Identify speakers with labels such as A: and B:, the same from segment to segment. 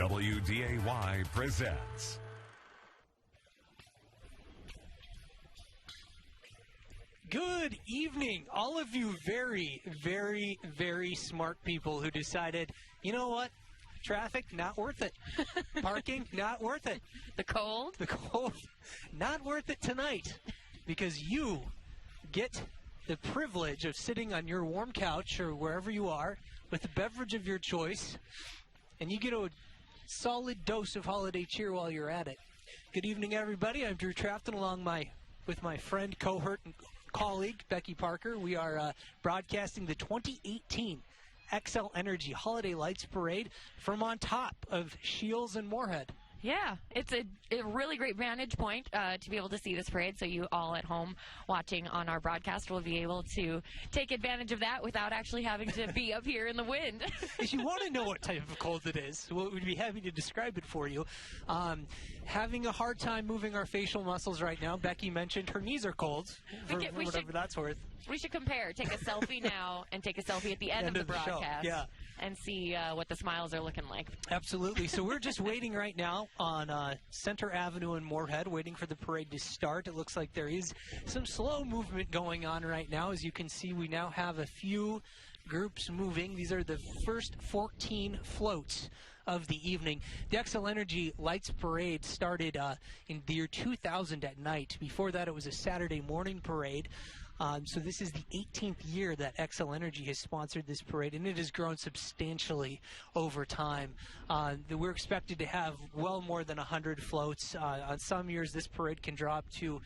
A: WDAY presents.
B: Good evening, all of you very, very, very smart people who decided, you know what? Traffic, not worth it. Parking, not worth it.
C: The cold?
B: The cold, not worth it tonight. Because you get the privilege of sitting on your warm couch or wherever you are with a beverage of your choice, and you get a solid dose of holiday cheer while you're at it. Good evening, everybody. I'm Drew Trafton along with my friend, cohort, and colleague, Becky Parker. We are broadcasting the 2018 Xcel Energy Holiday Lights Parade from on top of Shields and Moorhead.
C: Yeah, it's a really great vantage point to be able to see this parade, so you all at home watching on our broadcast will be able to take advantage of that without actually having to be up here in the wind.
B: If you want to know what type of cold it is, we'd be happy to describe it for you. Having a hard time moving our facial muscles right now. Becky mentioned her knees are cold, for whatever that's worth.
C: We should compare. Take a selfie now and take a selfie at the end of the broadcast.
B: Yeah.
C: And see what the smiles are looking like.
B: Absolutely. So we're just waiting right now on Center Avenue in Moorhead, waiting for the parade to start. It looks like there is some slow movement going on right now. As you can see, we now have a few groups moving. These are the first 14 floats of the evening. The Xcel Energy Lights Parade started in the year 2000 at night. Before that, it was a Saturday morning parade. So this is the 18th year that Xcel Energy has sponsored this parade, and it has grown substantially over time. We're expected to have well more than 100 floats. On some years, this parade can draw up to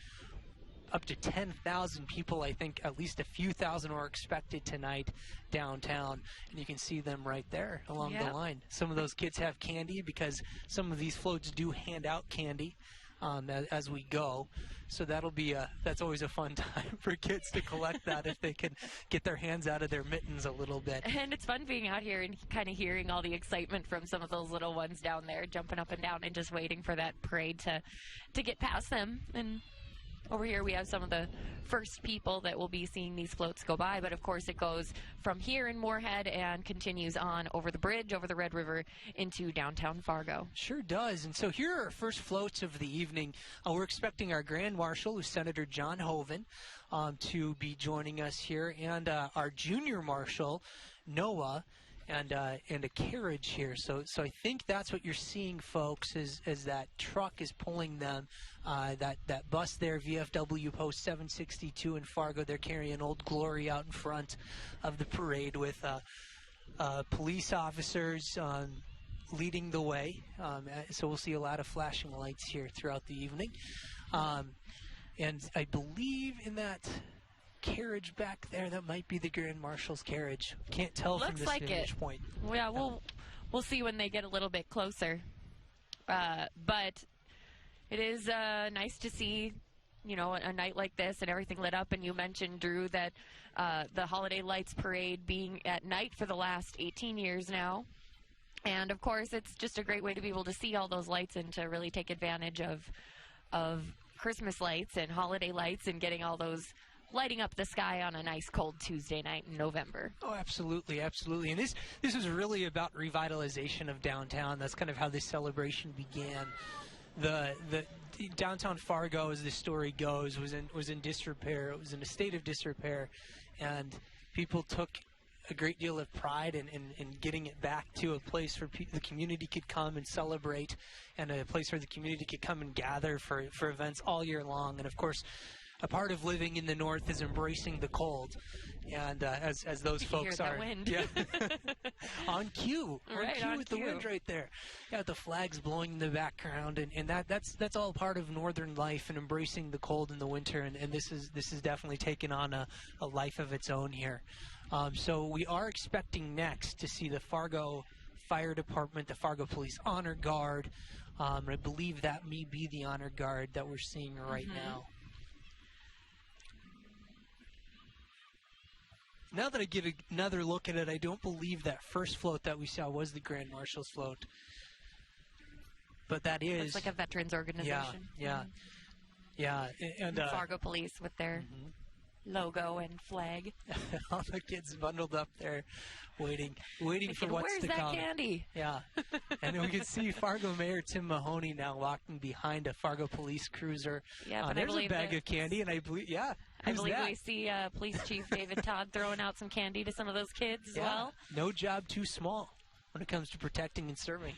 B: 10,000 people. I think at least a few thousand are expected tonight downtown, and you can see them right there along the line. Some of those kids have candy because some of these floats do hand out candy as we go, so that's always a fun time for kids to collect that if they can get their hands out of their mittens a little bit.
C: And it's fun being out here and kind of hearing all the excitement from some of those little ones down there jumping up and down and just waiting for that parade to get past them. And over here we have some of the first people that will be seeing these floats go by, but of course it goes from here in Moorhead and continues on over the bridge, over the Red River, into downtown Fargo.
B: Sure does. And so here are our first floats of the evening. We're expecting our Grand Marshal, who's Senator John Hoeven, to be joining us here, and our Junior Marshal, Noah, and a carriage here. So I think that's what you're seeing, folks, is that truck is pulling them. That bus there, VFW Post 762 in Fargo, they're carrying Old Glory out in front of the parade with police officers leading the way. So we'll see a lot of flashing lights here throughout the evening. And I believe in that carriage back there, that might be the Grand Marshal's carriage. Can't tell from this vantage point.
C: Yeah, we'll see when they get a little bit closer. But it is nice to see, a night like this and everything lit up. And you mentioned, Drew, that the Holiday Lights Parade being at night for the last 18 years now. And, of course, it's just a great way to be able to see all those lights and to really take advantage of Christmas lights and holiday lights and getting all those lighting up the sky on a nice cold Tuesday night in November.
B: Oh, absolutely, absolutely. And this is really about revitalization of downtown. That's kind of how this celebration began. The downtown Fargo, as the story goes, was in disrepair. It was in a state of disrepair, and people took a great deal of pride in getting it back to a place where the community could come and celebrate, and a place where the community could come and gather for events all year long. And of course, a part of living in the North is embracing the cold, and as those folks are,
C: wind.
B: Yeah, on cue,
C: on
B: with the wind right there. Yeah, the flags blowing in the background, and that's all part of northern life and embracing the cold in the winter. And this is definitely taken on a life of its own here. So we are expecting next to see the Fargo Fire Department, the Fargo Police Honor Guard. I believe that may be the Honor Guard that we're seeing right now. Now that I get another look at it, I don't believe that first float that we saw was the Grand Marshal's float. But that is...
C: It's like a veterans organization.
B: Yeah. And
C: Fargo Police with their logo and flag.
B: All the kids bundled up there, waiting for what's
C: Where's
B: to
C: that
B: come.
C: candy?
B: Yeah, and then we can see Fargo Mayor Tim Mahoney now walking behind a Fargo police cruiser.
C: Yeah, but I
B: there's a
C: believe
B: bag
C: that-
B: of candy, and I believe,
C: I
B: who's
C: believe
B: that?
C: we see Police Chief David Todd throwing out some candy to some of those kids as
B: Yeah,
C: well.
B: no job too small when it comes to protecting and serving.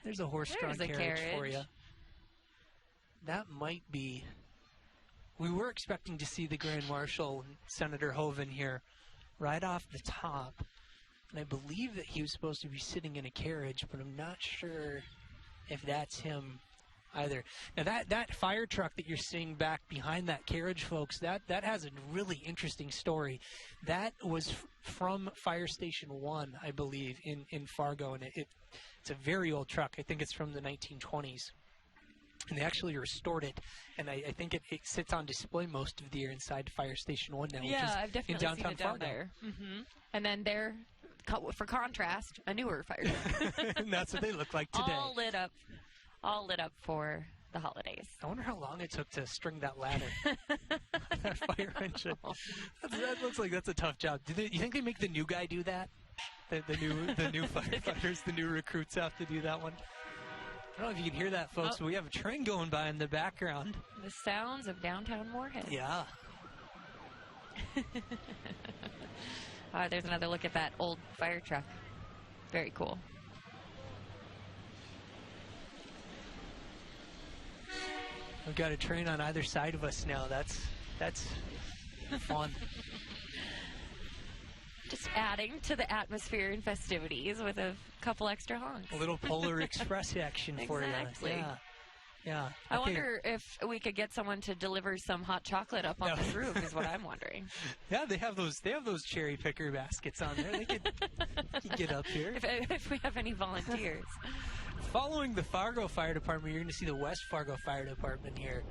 B: There's a horse-drawn
C: There's a
B: carriage for
C: carriage.
B: you. That might be. We were expecting to see the Grand Marshal, Senator Hoeven, here right off the top. And I believe that he was supposed to be sitting in a carriage, but I'm not sure if that's him either. Now, that fire truck that you're seeing back behind that carriage, folks, that has a really interesting story. That was from Fire Station 1, I believe, in Fargo, and it's a very old truck. I think it's from the 1920s. And they actually restored it, and I think it sits on display most of the year inside Fire Station 1 now, which is
C: I've definitely
B: in downtown
C: seen it down
B: Fargo.
C: there. And then there, for contrast, a newer fire truck.
B: And that's what they look like today.
C: all lit up for the holidays.
B: I wonder how long it took to string that ladder. That fire engine. That looks like that's a tough job. You think they make the new guy do that? The new firefighters, the new recruits have to do that one? I don't know if you can hear that, folks, but we have a train going by in the background.
C: The sounds of downtown Moorhead.
B: Yeah.
C: There's another look at that old fire truck. Very cool.
B: We've got a train on either side of us now. That's fun.
C: Just adding to the atmosphere and festivities with a couple extra honks.
B: A little Polar Express action for
C: Exactly.
B: you. Yeah.
C: I
B: Okay.
C: wonder if we could get someone to deliver some hot chocolate up on this roof is what I'm wondering.
B: Yeah, they have those cherry picker baskets on there. They could get up here.
C: If we have any volunteers.
B: Following the Fargo Fire Department, you're going to see the West Fargo Fire Department here.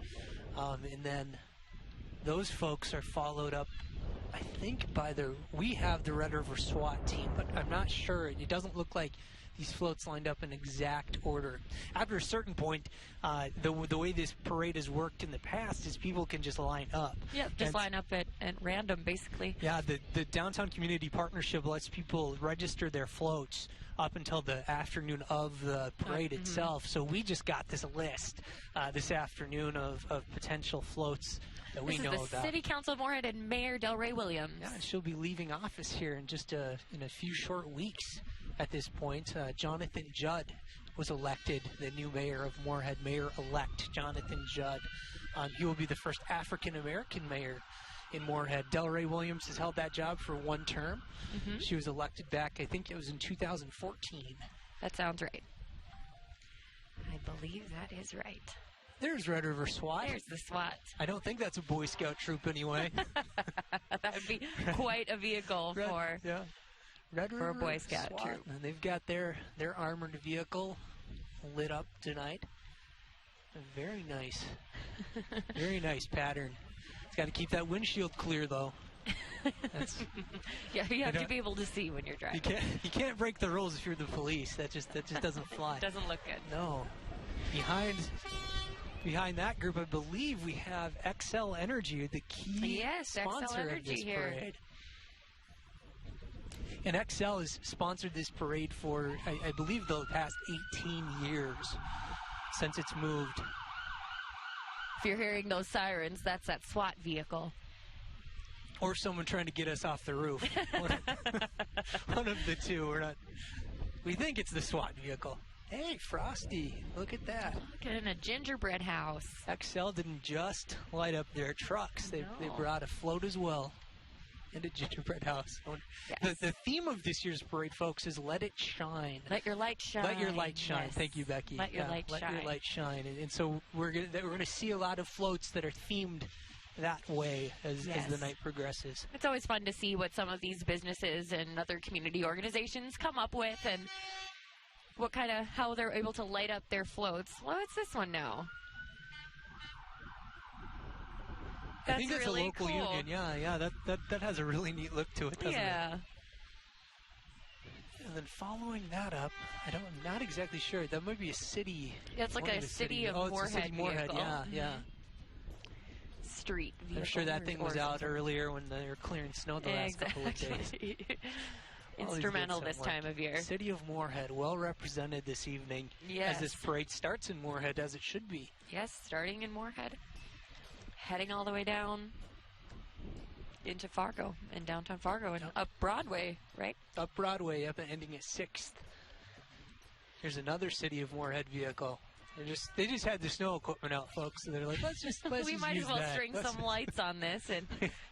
B: And then those folks are followed up, I think, we have the Red River SWAT team, but I'm not sure. It doesn't look like these floats lined up in exact order. After a certain point, the way this parade has worked in the past is people can just line up.
C: Yep, just line up at random, basically.
B: Yeah, the Downtown Community Partnership lets people register their floats up until the afternoon of the parade itself. So we just got this list this afternoon of potential floats that we know
C: This is the
B: about.
C: City Council of Moorhead and Mayor Delray Williams.
B: Yeah, and she'll be leaving office here in just in a few short weeks. At this point, Jonathan Judd was elected the new mayor of Moorhead, Mayor-elect Jonathan Judd. He will be the first African-American mayor in Moorhead. Delray Williams has held that job for one term. She was elected back, I think it was in 2014.
C: That sounds right. I believe that is right.
B: There's Red River SWAT.
C: There's the SWAT.
B: I don't think that's a Boy Scout troop anyway.
C: That would be quite a vehicle for...
B: Yeah. Red
C: For a
B: River
C: Boy Scout
B: SWAT.
C: troop.
B: And they've got their armored vehicle lit up tonight. Very nice. Very nice pattern. It's got to keep that windshield clear, though. That's,
C: Yeah, you have
B: You
C: to
B: know-
C: be able to see when you're driving.
B: you can't break the rules if you're the police. That just doesn't fly.
C: Doesn't look good.
B: No. Behind that group, I believe we have XL Energy, the key
C: Yes, XL
B: sponsor of
C: Energy
B: this
C: here.
B: parade. And XL has sponsored this parade for, I believe, the past 18 years since it's moved.
C: If you're hearing those sirens, that's that SWAT vehicle.
B: Or someone trying to get us off the roof. One of the two. We think it's the SWAT vehicle. Hey, Frosty, look at that.
C: Look at in a gingerbread house.
B: XL didn't just light up their trucks. They
C: No.
B: brought a float as well. And a gingerbread house.
C: Yes.
B: The theme of this year's parade, folks, is Let It Shine.
C: Let your light shine.
B: Let your light shine.
C: Yes.
B: Thank you, Becky.
C: Let your light
B: let
C: shine.
B: your light shine. And so we're gonna see a lot of floats that are themed that way as the night progresses.
C: It's always fun to see what some of these businesses and other community organizations come up with and how they're able to light up their floats. Well, what's this one now?
B: I think
C: That's
B: it's
C: really
B: a local
C: cool.
B: union. Yeah. That has a really neat look to it, doesn't it?
C: Yeah.
B: And then following that up, I'm not exactly sure. That might be a city.
C: It's like
B: one
C: a
B: of the
C: city of
B: it's a
C: Moorhead
B: city Moorhead.
C: vehicle.
B: Yeah.
C: street vehicle.
B: I'm sure that thing was
C: or
B: out
C: something.
B: earlier when they were clearing snow the last couple of days.
C: Exactly.
B: Always
C: Instrumental
B: get
C: this
B: someone.
C: time of year.
B: City of Moorhead, well represented this evening
C: Yes.
B: as this parade starts in Moorhead, as it should be.
C: Yes, starting in Moorhead, heading all the way down into Fargo and downtown Fargo and up Broadway, right?
B: Up Broadway, up and ending at 6th. Here's another City of Moorhead vehicle. They just had the snow equipment out, folks. So they're like, let's
C: We
B: just
C: might
B: use
C: as well
B: that.
C: string
B: Let's-
C: some lights on this and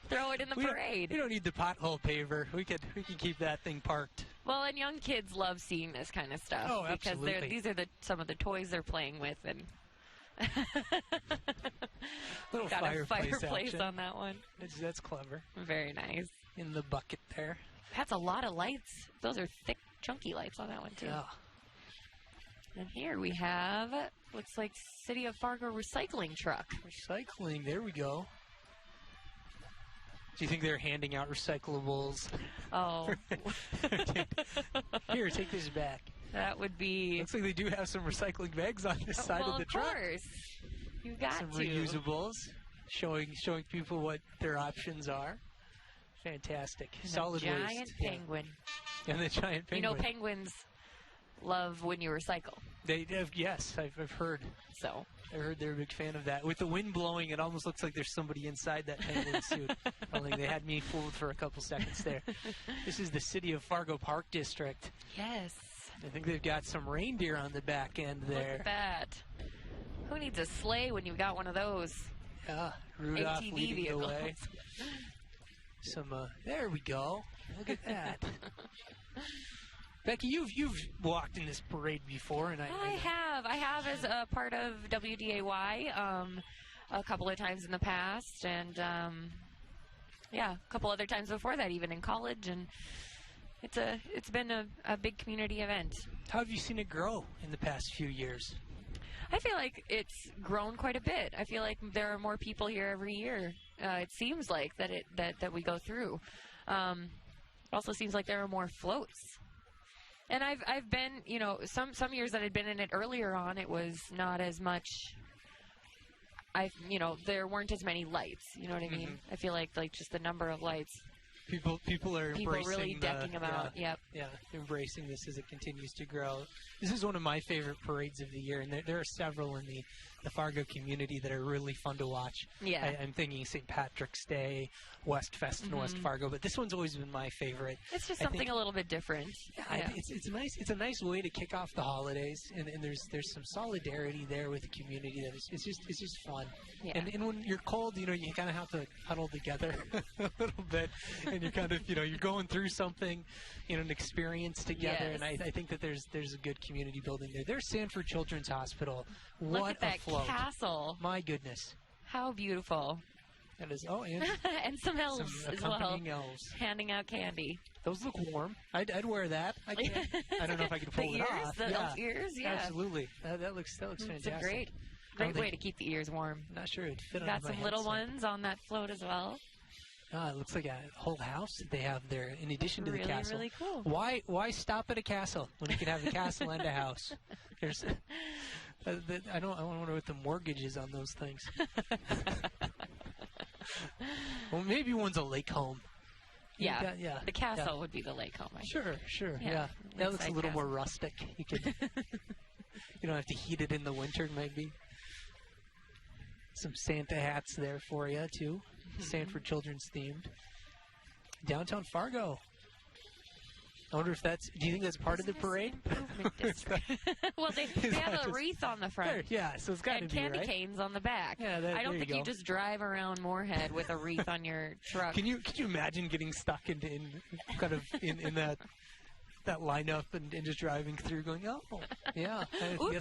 C: throw it in the
B: we
C: parade.
B: don't need the pothole paver. We can keep that thing parked.
C: Well, and young kids love seeing this kind of stuff
B: Oh,
C: because
B: absolutely.
C: these are some of the toys they're playing with, and
B: Little
C: got a fireplace
B: action.
C: on that one.
B: That's clever.
C: Very nice.
B: In the bucket there.
C: That's a lot of lights. Those are thick, chunky lights on that one too.
B: Yeah.
C: And here we have looks like City of Fargo recycling truck.
B: Recycling. There we go. Do you think they're handing out recyclables?
C: Oh,
B: Here, take this back.
C: that would be.
B: Looks like they do have some recycling bags on this side
C: well,
B: of the truck.
C: course, you got
B: Some
C: to.
B: reusables, showing people what their options are. Fantastic.
C: And a
B: Solid
C: giant
B: waste. Yeah.
C: penguin.
B: And the giant penguin.
C: You know, penguins love when you recycle.
B: They have, yes, I've heard.
C: So
B: I heard they're a big fan of that. With the wind blowing, it almost looks like there's somebody inside that penguin suit. I think they had me fooled for a couple seconds there. This is the City of Fargo Park District.
C: yes,
B: I think they've got some reindeer on the back end
C: look
B: there.
C: at that. Who needs a sleigh when you've got one of those
B: Yeah, Rudolph
C: ATV
B: leading
C: vehicles?
B: the way. There we go. Look at that. Becky, you've walked in this parade before, and
C: I have as a part of WDAY a couple of times in the past, and yeah, a couple other times before that, even in college, and it's been a big community event.
B: how have you seen it grow in the past few years?
C: I feel like it's grown quite a bit. I feel like there are more people here every year. It seems like that we go through. It also seems like there are more floats. And I've been, you know, some years that I'd been in it earlier on, it was not as much. There weren't as many lights. You know what I mean?
B: Mhm.
C: I feel like just the number of lights,
B: People are
C: people
B: embracing
C: really decking them out. Yep.
B: Yeah, embracing this as it continues to grow. This is one of my favorite parades of the year, and there are several in the Fargo community that are really fun to watch.
C: Yeah.
B: I'm thinking St. Patrick's Day, Westfest in West Fargo, but this one's always been my favorite.
C: It's just
B: I
C: something
B: think-
C: a little bit different.
B: Yeah, it's nice. It's a nice way to kick off the holidays, and there's some solidarity there with the community that it's just fun.
C: Yeah.
B: And when you're cold, you kind of have to huddle together a little bit, and you're kind of you're going through something, an experience together.
C: Yes.
B: And I think that there's a good community building there. There's Sanford Children's Hospital.
C: Look
B: What
C: at that
B: a float!
C: castle.
B: My goodness,
C: How beautiful.
B: that is. Oh, and
C: And some elves
B: some
C: as well.
B: accompanying elves.
C: Handing out candy.
B: Those look warm. I'd wear that. I don't know if I could pull
C: the
B: it
C: ears,
B: off.
C: the
B: yeah.
C: elf ears, yeah.
B: Absolutely. That looks fantastic.
C: It's a great
B: think-
C: way to keep the ears warm.
B: Not sure it'd fit on
C: Got
B: my
C: some little
B: headset.
C: ones on that float as well.
B: It looks like a whole house that they have there in addition to
C: Really,
B: the castle.
C: really cool.
B: Why stop at a castle when you can have a castle and a house? There's I wonder what the mortgage is on those things. Well, maybe one's a lake home.
C: Yeah.
B: Yeah.
C: The castle would be the lake home. I think.
B: Sure.
C: Yeah,
B: Yeah. That looks a
C: lakeside
B: little more
C: castle.
B: rustic. You could you don't have to heat it in the winter, maybe. Some Santa hats there for you too. Sanford Children's themed. Downtown Fargo. I wonder if that's. Do you think that's part of the
C: Business
B: parade?
C: Improvement District. Well, they
B: Is
C: have
B: that
C: a
B: just-
C: wreath on the
B: There,
C: front.
B: yeah, so it's got to
C: And
B: be
C: candy
B: right.
C: canes on the back.
B: Yeah,
C: I
B: there
C: don't
B: you
C: think
B: go.
C: you just drive around Moorhead with a wreath on your truck.
B: Can you imagine getting stuck in that lineup and just driving through, going, oh, yeah, I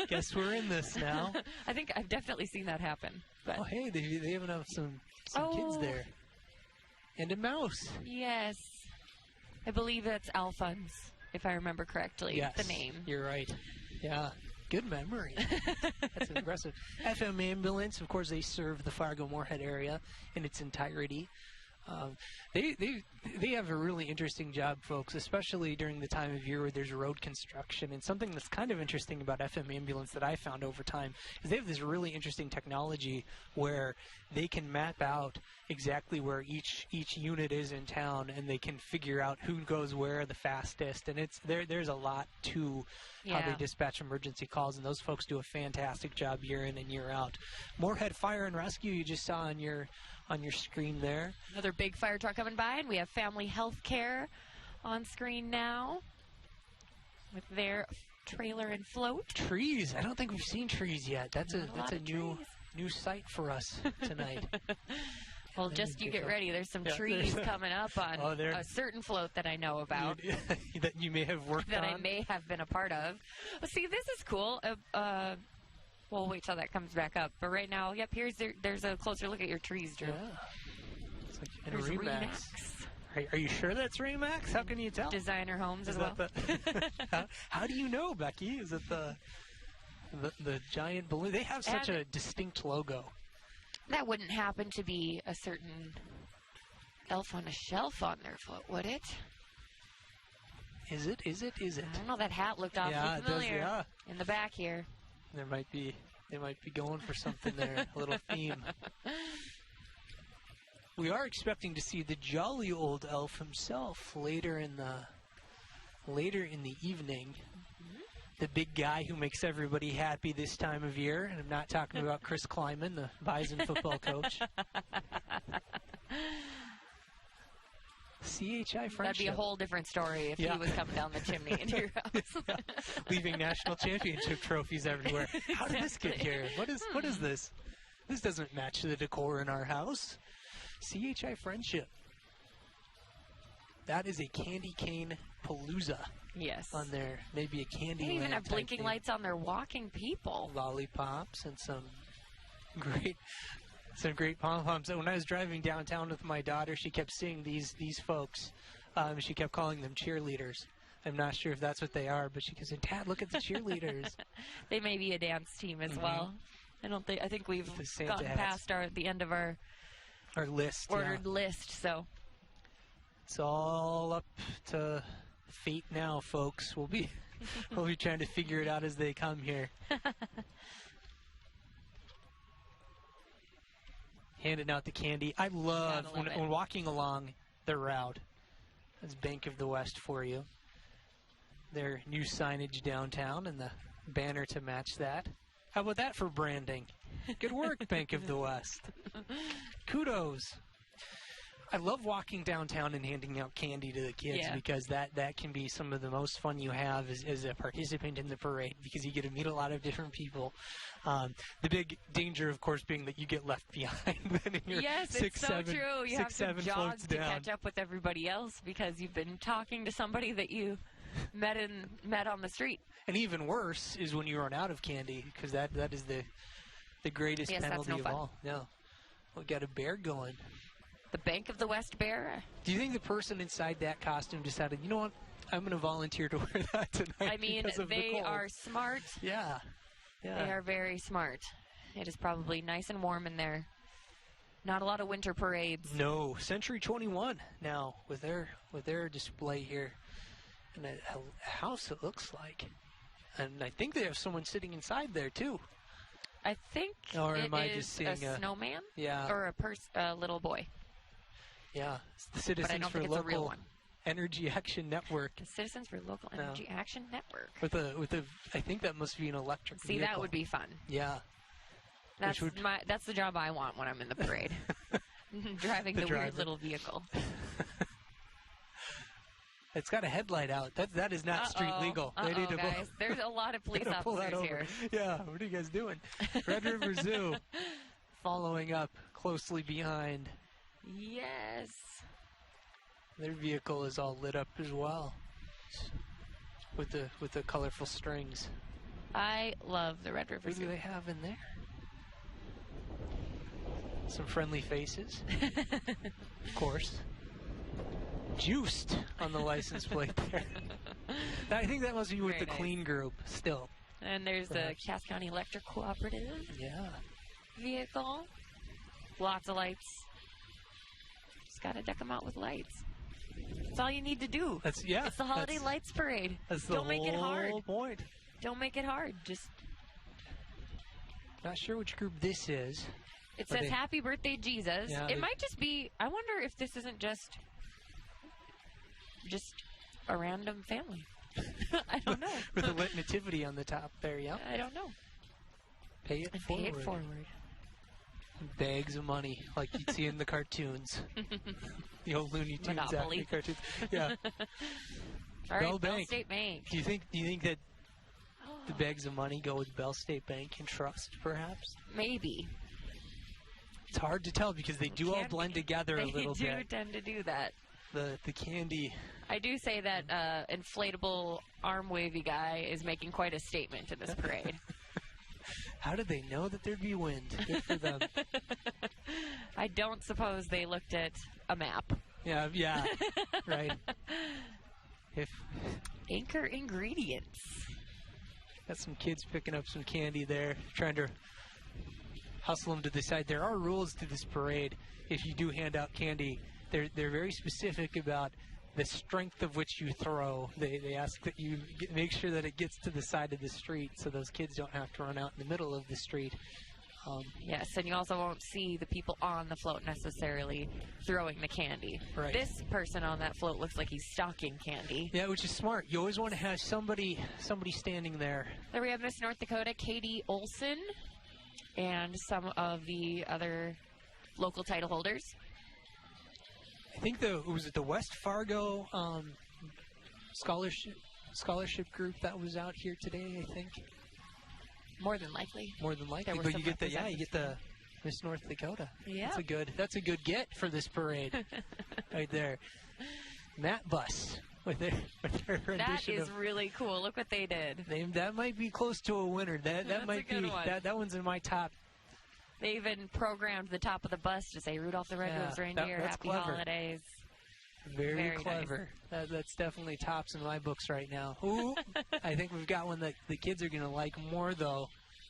B: guess we're in this now.
C: I think I've definitely seen that happen. But
B: Oh, hey, they even have some kids
C: Oh.
B: there, and a mouse.
C: yes, I believe that's Alphonse, if I remember correctly.
B: Yes,
C: The name.
B: You're right. Yeah, good memory. That's impressive. FM Ambulance, of course, they serve the Fargo-Moorhead area in its entirety. They have a really interesting job, folks, especially during the time of year where there's road construction. And something that's kind of interesting about FM Ambulance that I found over time is they have this really interesting technology where they can map out exactly where each unit is in town, and they can figure out who goes where the fastest. And there's a lot to how they dispatch emergency calls, and those folks do a fantastic job year in and year out. Moorhead Fire and Rescue, you just saw on your screen there.
C: Another big fire truck coming by, and we have Family Health Care on screen now with their trailer and float.
B: Trees. I don't think we've seen trees yet. That's a new sight for us tonight.
C: Well, just you get ready. There's some trees coming up on a certain float that I know about.
B: That you may have worked on.
C: That I may have been a part of. Well, see, this is cool. We'll wait till that comes back up. But right now, yep, there's a closer look at your trees, Drew.
B: Yeah. It's like in
C: There's
B: Remax. Are you sure that's Remax? How can you tell?
C: Designer Homes as well.
B: How do you know, Becky? Is it the giant balloon? They have such a distinct logo.
C: That wouldn't happen to be a certain elf on a shelf on their foot, would it?
B: Is it?
C: I don't know. That hat looked awfully familiar in the back here.
B: They might be going for something there, a little theme. We are expecting to see the jolly old elf himself later in the evening. The big guy who makes everybody happy this time of year, and I'm not talking about Chris Kleiman, the Bison football coach. CHI Friendship.
C: That'd be a whole different story if he was coming down the chimney into your house.
B: Leaving national championship trophies everywhere. How did this get here? What is this? This doesn't match the decor in our house. CHI Friendship. That is a candy cane palooza.
C: Yes.
B: On there. Maybe a candy.
C: They even have blinking lights on their walking people.
B: Lollipops and some great pom-poms. When I was driving downtown with my daughter, she kept seeing these folks. She kept calling them cheerleaders. I'm not sure if that's what they are, but she goes, "Dad, look at the cheerleaders."
C: They may be a dance team as well. I think we've gotten past the end of our
B: list.
C: Ordered list, so
B: it's all up to fate now, folks. We'll be trying to figure it out as they come here. Handing out the candy. I love when walking along the route. That's Bank of the West for you. Their new signage downtown and the banner to match that. How about that for branding? Good work, Bank of the West. Kudos. I love walking downtown and handing out candy to the kids because that can be some of the most fun you have as a participant in the parade, because you get to meet a lot of different people. The big danger, of course, being that you get left behind. Then in your
C: it's so true. You have to jog to catch up with everybody else because you've been talking to somebody that you met on the street.
B: And even worse is when you run out of candy, because that is the greatest penalty of all. Yeah, we got a bear going.
C: The Bank of the West bear.
B: Do you think the person inside that costume decided, you know what, I'm going to volunteer to wear that tonight?
C: I mean, they are smart.
B: Yeah.
C: They are very smart. It is probably nice and warm in there. Not a lot of winter parades.
B: No. Century 21 now with their display here. And a house, it looks like. And I think they have someone sitting inside there, too.
C: I think
B: or
C: it
B: am I
C: is
B: just seeing
C: a snowman?
B: Yeah.
C: Or a little boy.
B: Yeah. It's the Citizens for Local Energy Action Network.
C: The Citizens for Local Energy Action Network.
B: With a, I think that must be an electric vehicle.
C: That would be fun.
B: Yeah.
C: That's the job I want when I'm in the parade. Driving the weird little vehicle.
B: It's got a headlight out. That is not street legal. They need to
C: guys. There's a lot of police officers here.
B: Yeah, what are you guys doing? Red River Zoo following up closely behind.
C: Yes.
B: Their vehicle is all lit up as well, with the colorful strings.
C: I love the Red River Zoo.
B: What do they have in there? Some friendly faces, of course. Juiced on the license plate there. I think that must be with the Clean Group still.
C: And there's the Cass County Electric Cooperative vehicle. Lots of lights. got to deck them out with lights. That's all you need to do.
B: It's
C: the holiday lights parade.
B: That's the
C: Don't make it hard.
B: whole point.
C: Don't make it hard. Just
B: Not sure which group this is.
C: it says "Happy Birthday, Jesus."
B: Yeah,
C: It might just be. I wonder if this isn't just a random family. I don't know.
B: With a lit nativity on the top there, yeah.
C: I don't know.
B: Pay it forward.
C: Pay it forward.
B: Bags of money, like you'd see in the cartoons. The old Looney Tunes
C: Monopoly.
B: Acme cartoons. Yeah.
C: All
B: Bell
C: right, Bell
B: Bank.
C: State Bank.
B: Do you think that the bags of money go with Bell State Bank and Trust, perhaps?
C: Maybe.
B: It's hard to tell because they do all
C: Can
B: blend
C: be.
B: together a little
C: They do
B: bit.
C: tend to do that.
B: The candy.
C: I do say that inflatable arm wavy guy is making quite a statement in this parade.
B: How did they know that there'd be wind? Good for them.
C: I don't suppose they looked at a map.
B: Yeah, right. If
C: Anchor ingredients.
B: got some kids picking up some candy there, trying to hustle them to the side. There are rules to this parade. If you do hand out candy, they're very specific about the strength of which you throw. They ask that you make sure that it gets to the side of the street so those kids don't have to run out in the middle of the street.
C: Yes, and you also won't see the people on the float necessarily throwing the candy.
B: Right.
C: This person on that float looks like he's stocking candy.
B: Yeah, which is smart. You always want to have somebody standing there.
C: There we have Miss North Dakota, Katie Olson, and some of the other local title holders.
B: I think was it the West Fargo scholarship group that was out here today, I think.
C: More than likely.
B: More than likely.
C: There were
B: But
C: some
B: you get you get
C: representatives
B: the Miss North Dakota.
C: Yeah.
B: That's a good get for this parade. Right there. Matt Bus with their
C: That
B: rendition
C: is
B: of
C: really cool. Look what they did.
B: that might be close to a winner. That
C: That's
B: might
C: a good
B: be
C: one.
B: that one's in my top.
C: They even programmed the top of the bus to say Rudolph the Red-Nosed Reindeer,
B: that's
C: Happy
B: clever.
C: Holidays.
B: Very
C: Very
B: clever. That's definitely tops in my books right now. Ooh, I think we've got one that the kids are going to like more, though.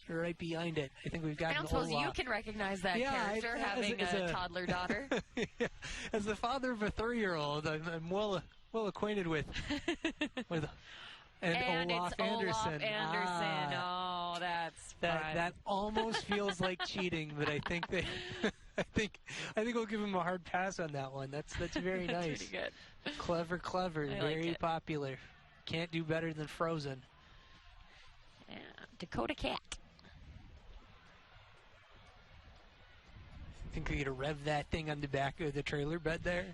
B: Right behind it. I think we've got
C: I don't suppose you can recognize that character having a toddler daughter.
B: Yeah. As the father of a 3-year-old, I'm well acquainted with
C: And
B: Olaf
C: it's
B: Anderson.
C: Olaf Anderson. Oh, that's fun.
B: That almost feels like cheating, but I think I think we'll give him a hard pass on that one. That's very
C: That's
B: nice.
C: pretty good.
B: Clever,
C: I like
B: very
C: it.
B: popular. Can't do better than Frozen.
C: Yeah. Dakota Cat.
B: Think we could rev that thing on the back of the trailer bed there?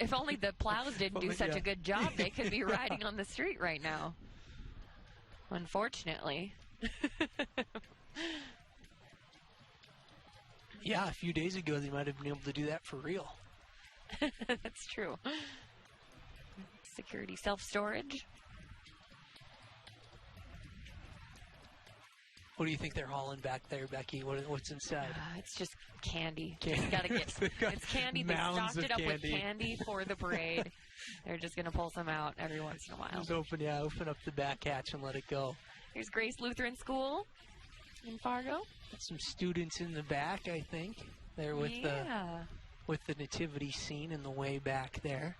C: If only the plows didn't do such a good job, they could be riding on the street right now. Unfortunately.
B: Yeah, a few days ago they might have been able to do that for real.
C: That's true. Security self-storage.
B: What do you think they're hauling back there, Becky? What's inside?
C: It's just candy.
B: Candy.
C: Just gotta get.
B: They've got
C: It's candy. They
B: mounds
C: stocked it
B: of
C: up with
B: candy.
C: candy for the parade. They're just gonna pull some out every once in a while.
B: Just open up the back hatch and let it go.
C: Here's Grace Lutheran School in Fargo.
B: Got some students in the back, I think. There with the nativity scene in the way back there.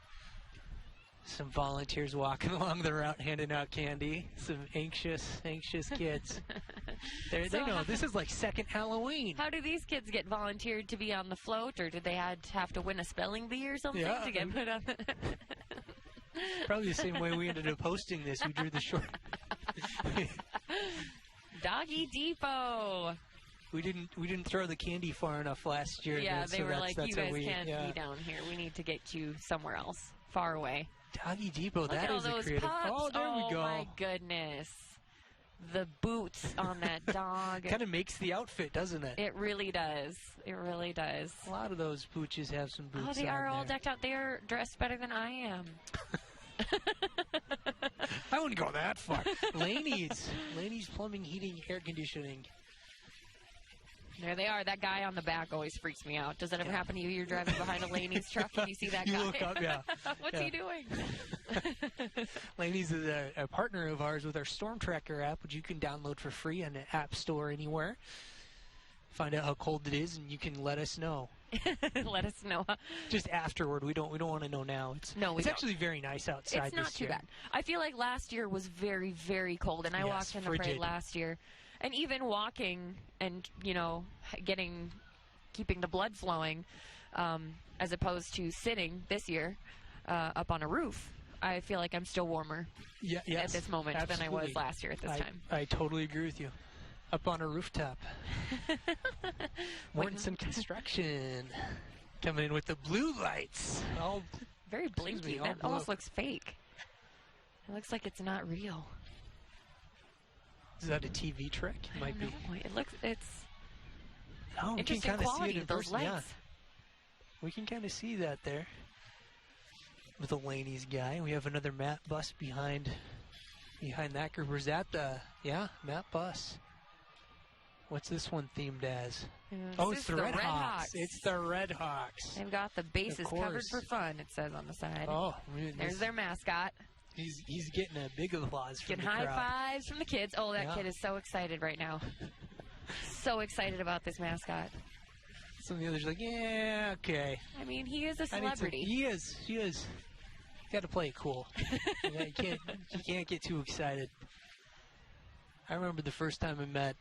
B: Some volunteers walking along the route handing out candy. Some anxious kids. They know this is like second Halloween.
C: How do these kids get volunteered to be on the float, or did they have to win a spelling bee or something
B: Yeah,
C: to get put on?
B: Probably the same way we ended up hosting this. We drew the short.
C: Doggy Depot.
B: We didn't throw the candy far enough last year.
C: Yeah,
B: so
C: they were
B: that's
C: like, you
B: how
C: guys
B: we,
C: can't
B: yeah.
C: be down here. We need to get you somewhere else, far away.
B: Doggy Depot,
C: Look
B: that
C: at all
B: is a
C: those
B: creative.
C: pups.
B: Oh, there we go.
C: Oh my goodness. The boots on that dog.
B: Kind of makes the outfit, doesn't it?
C: It really does. It really does.
B: A lot of those pooches have some boots.
C: Oh, they
B: on
C: are all
B: there.
C: decked out. They are dressed better than I am.
B: I wouldn't go that far. Laney's Plumbing, Heating, Air Conditioning.
C: There they are. That guy on the back always freaks me out. Does that ever happen to you? You're driving behind a Laney's truck and you see that
B: You
C: guy?
B: look up, yeah.
C: What's
B: Yeah.
C: he doing?
B: Laney's is a partner of ours with our Storm Tracker app, which you can download for free on the App Store anywhere. find out how cold it is, and you can let us know.
C: Let us know.
B: Just afterward. We don't want to know now. It's
C: don't.
B: actually very nice outside.
C: It's not
B: this
C: too
B: year.
C: bad. I feel like last year was very, very cold, and I
B: Yes,
C: walked in the
B: frigid.
C: parade last year, and even walking and keeping the blood flowing, as opposed to sitting this year up on a roof. I feel like I'm still warmer
B: Yes,
C: at this moment than I was
B: absolutely.
C: last year at this time.
B: I totally agree with you. Up on a rooftop. Mortensen Construction coming in with the blue lights. Oh,
C: Very
B: excuse me,
C: blinky.
B: all
C: That
B: blue.
C: almost looks fake. It looks like it's not real.
B: Is that a TV trick? It might be.
C: No, it's
B: Oh, we can
C: interesting
B: kind of see it
C: quality,
B: in
C: those
B: person.
C: lights.
B: Yeah, we can kind of see that there with the Laney's guy. We have another Matt Bus behind that group. Or is that the Matt Bus? What's this one themed as? Oh,
C: This
B: it's
C: is
B: the Red Hawks. It's the Red Hawks.
C: They've got the bases covered
B: course.
C: for fun, it says on the side.
B: Oh,
C: There's their mascot.
B: he's getting a big applause from
C: Getting
B: the
C: high
B: crowd.
C: fives from the kids. Oh, that
B: Yeah.
C: kid is so excited right now. So excited about this mascot.
B: Some of the others are like, yeah, okay.
C: I mean, he is a
B: I need to-
C: celebrity.
B: He is. Got to play it cool. You can't get too excited. I remember the first time I met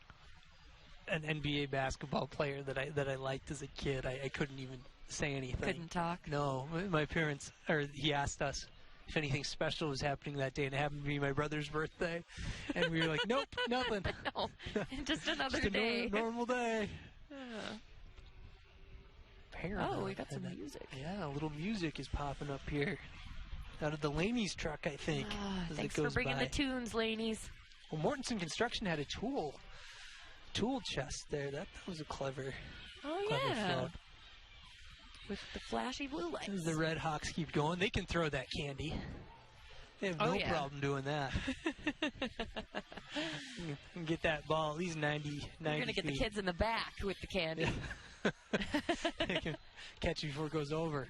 B: an NBA basketball player that I liked as a kid. I couldn't even say anything.
C: Couldn't talk.
B: No, my parents, he asked us if anything special was happening that day, and it happened to be my brother's birthday, and we were like, nope, nothing.
C: No, just another
B: Just a
C: day.
B: normal day. Apparently.
C: Oh, we got some
B: And then-
C: music.
B: Yeah, a little music is popping up here. Out of the Laney's truck, I think.
C: Ah,
B: as it
C: thanks for
B: goes
C: bringing
B: by.
C: the tunes, Laney's.
B: Well, Mortensen Construction had a tool chest there. That was a clever
C: Oh,
B: float.
C: yeah. With the flashy blue lights.
B: As the Red Hawks keep going, they can throw that candy. They have
C: Oh,
B: no
C: yeah.
B: problem doing that. You can get that ball at least 90
C: We're going to get the
B: feet.
C: kids in the back with the candy.
B: They can catch you before it goes over.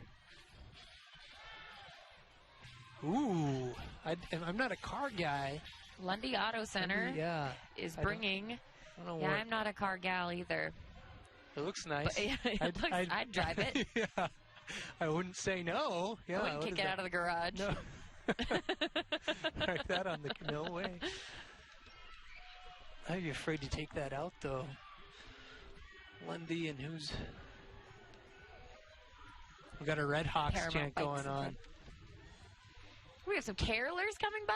B: Ooh, I'm not a car guy.
C: Lundy Auto Center
B: Yeah,
C: is
B: I don't-
C: bringing.
B: I don't know
C: Yeah,
B: what.
C: I'm not a car gal either.
B: It looks nice.
C: But, yeah, I'd drive it.
B: Yeah, I wouldn't say no. Yeah,
C: I wouldn't kick it out of the garage.
B: No. Like that on the no way. I'd be afraid to take that out though. Lundy and who's? We got a Red Hawks
C: Paramount
B: chant
C: bikes
B: going
C: and
B: on.
C: stuff. We have some carolers coming by.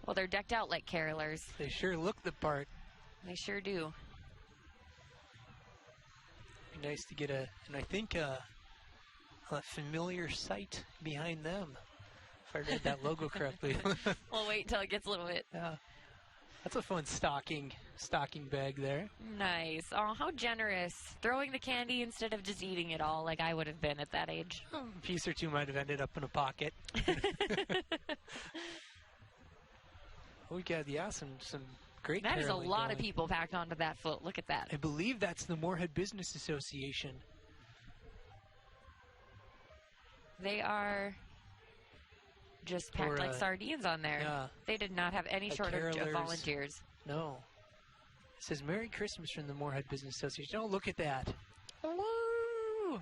C: Well, they're decked out like carolers.
B: They sure look the part.
C: They sure do.
B: Be nice to get and I think a familiar sight behind them. If I read that logo correctly.
C: We'll wait until it gets a little bit
B: Yeah. That's a fun stocking bag there.
C: nice. Oh, how generous. Throwing the candy instead of just eating it all like I would have been at that age.
B: A piece or two might have ended up in a pocket. We got some great.
C: That is a
B: caroling
C: lot
B: going.
C: of people packed onto that float. Look at that.
B: I believe that's the Moorhead Business Association.
C: They are just packed
B: Or,
C: like sardines on there.
B: yeah.
C: They did not have any
B: Like
C: shortage of
B: carolers.
C: volunteers.
B: No. It says Merry Christmas from the Moorhead Business Association. Oh, look at that.
C: Woo!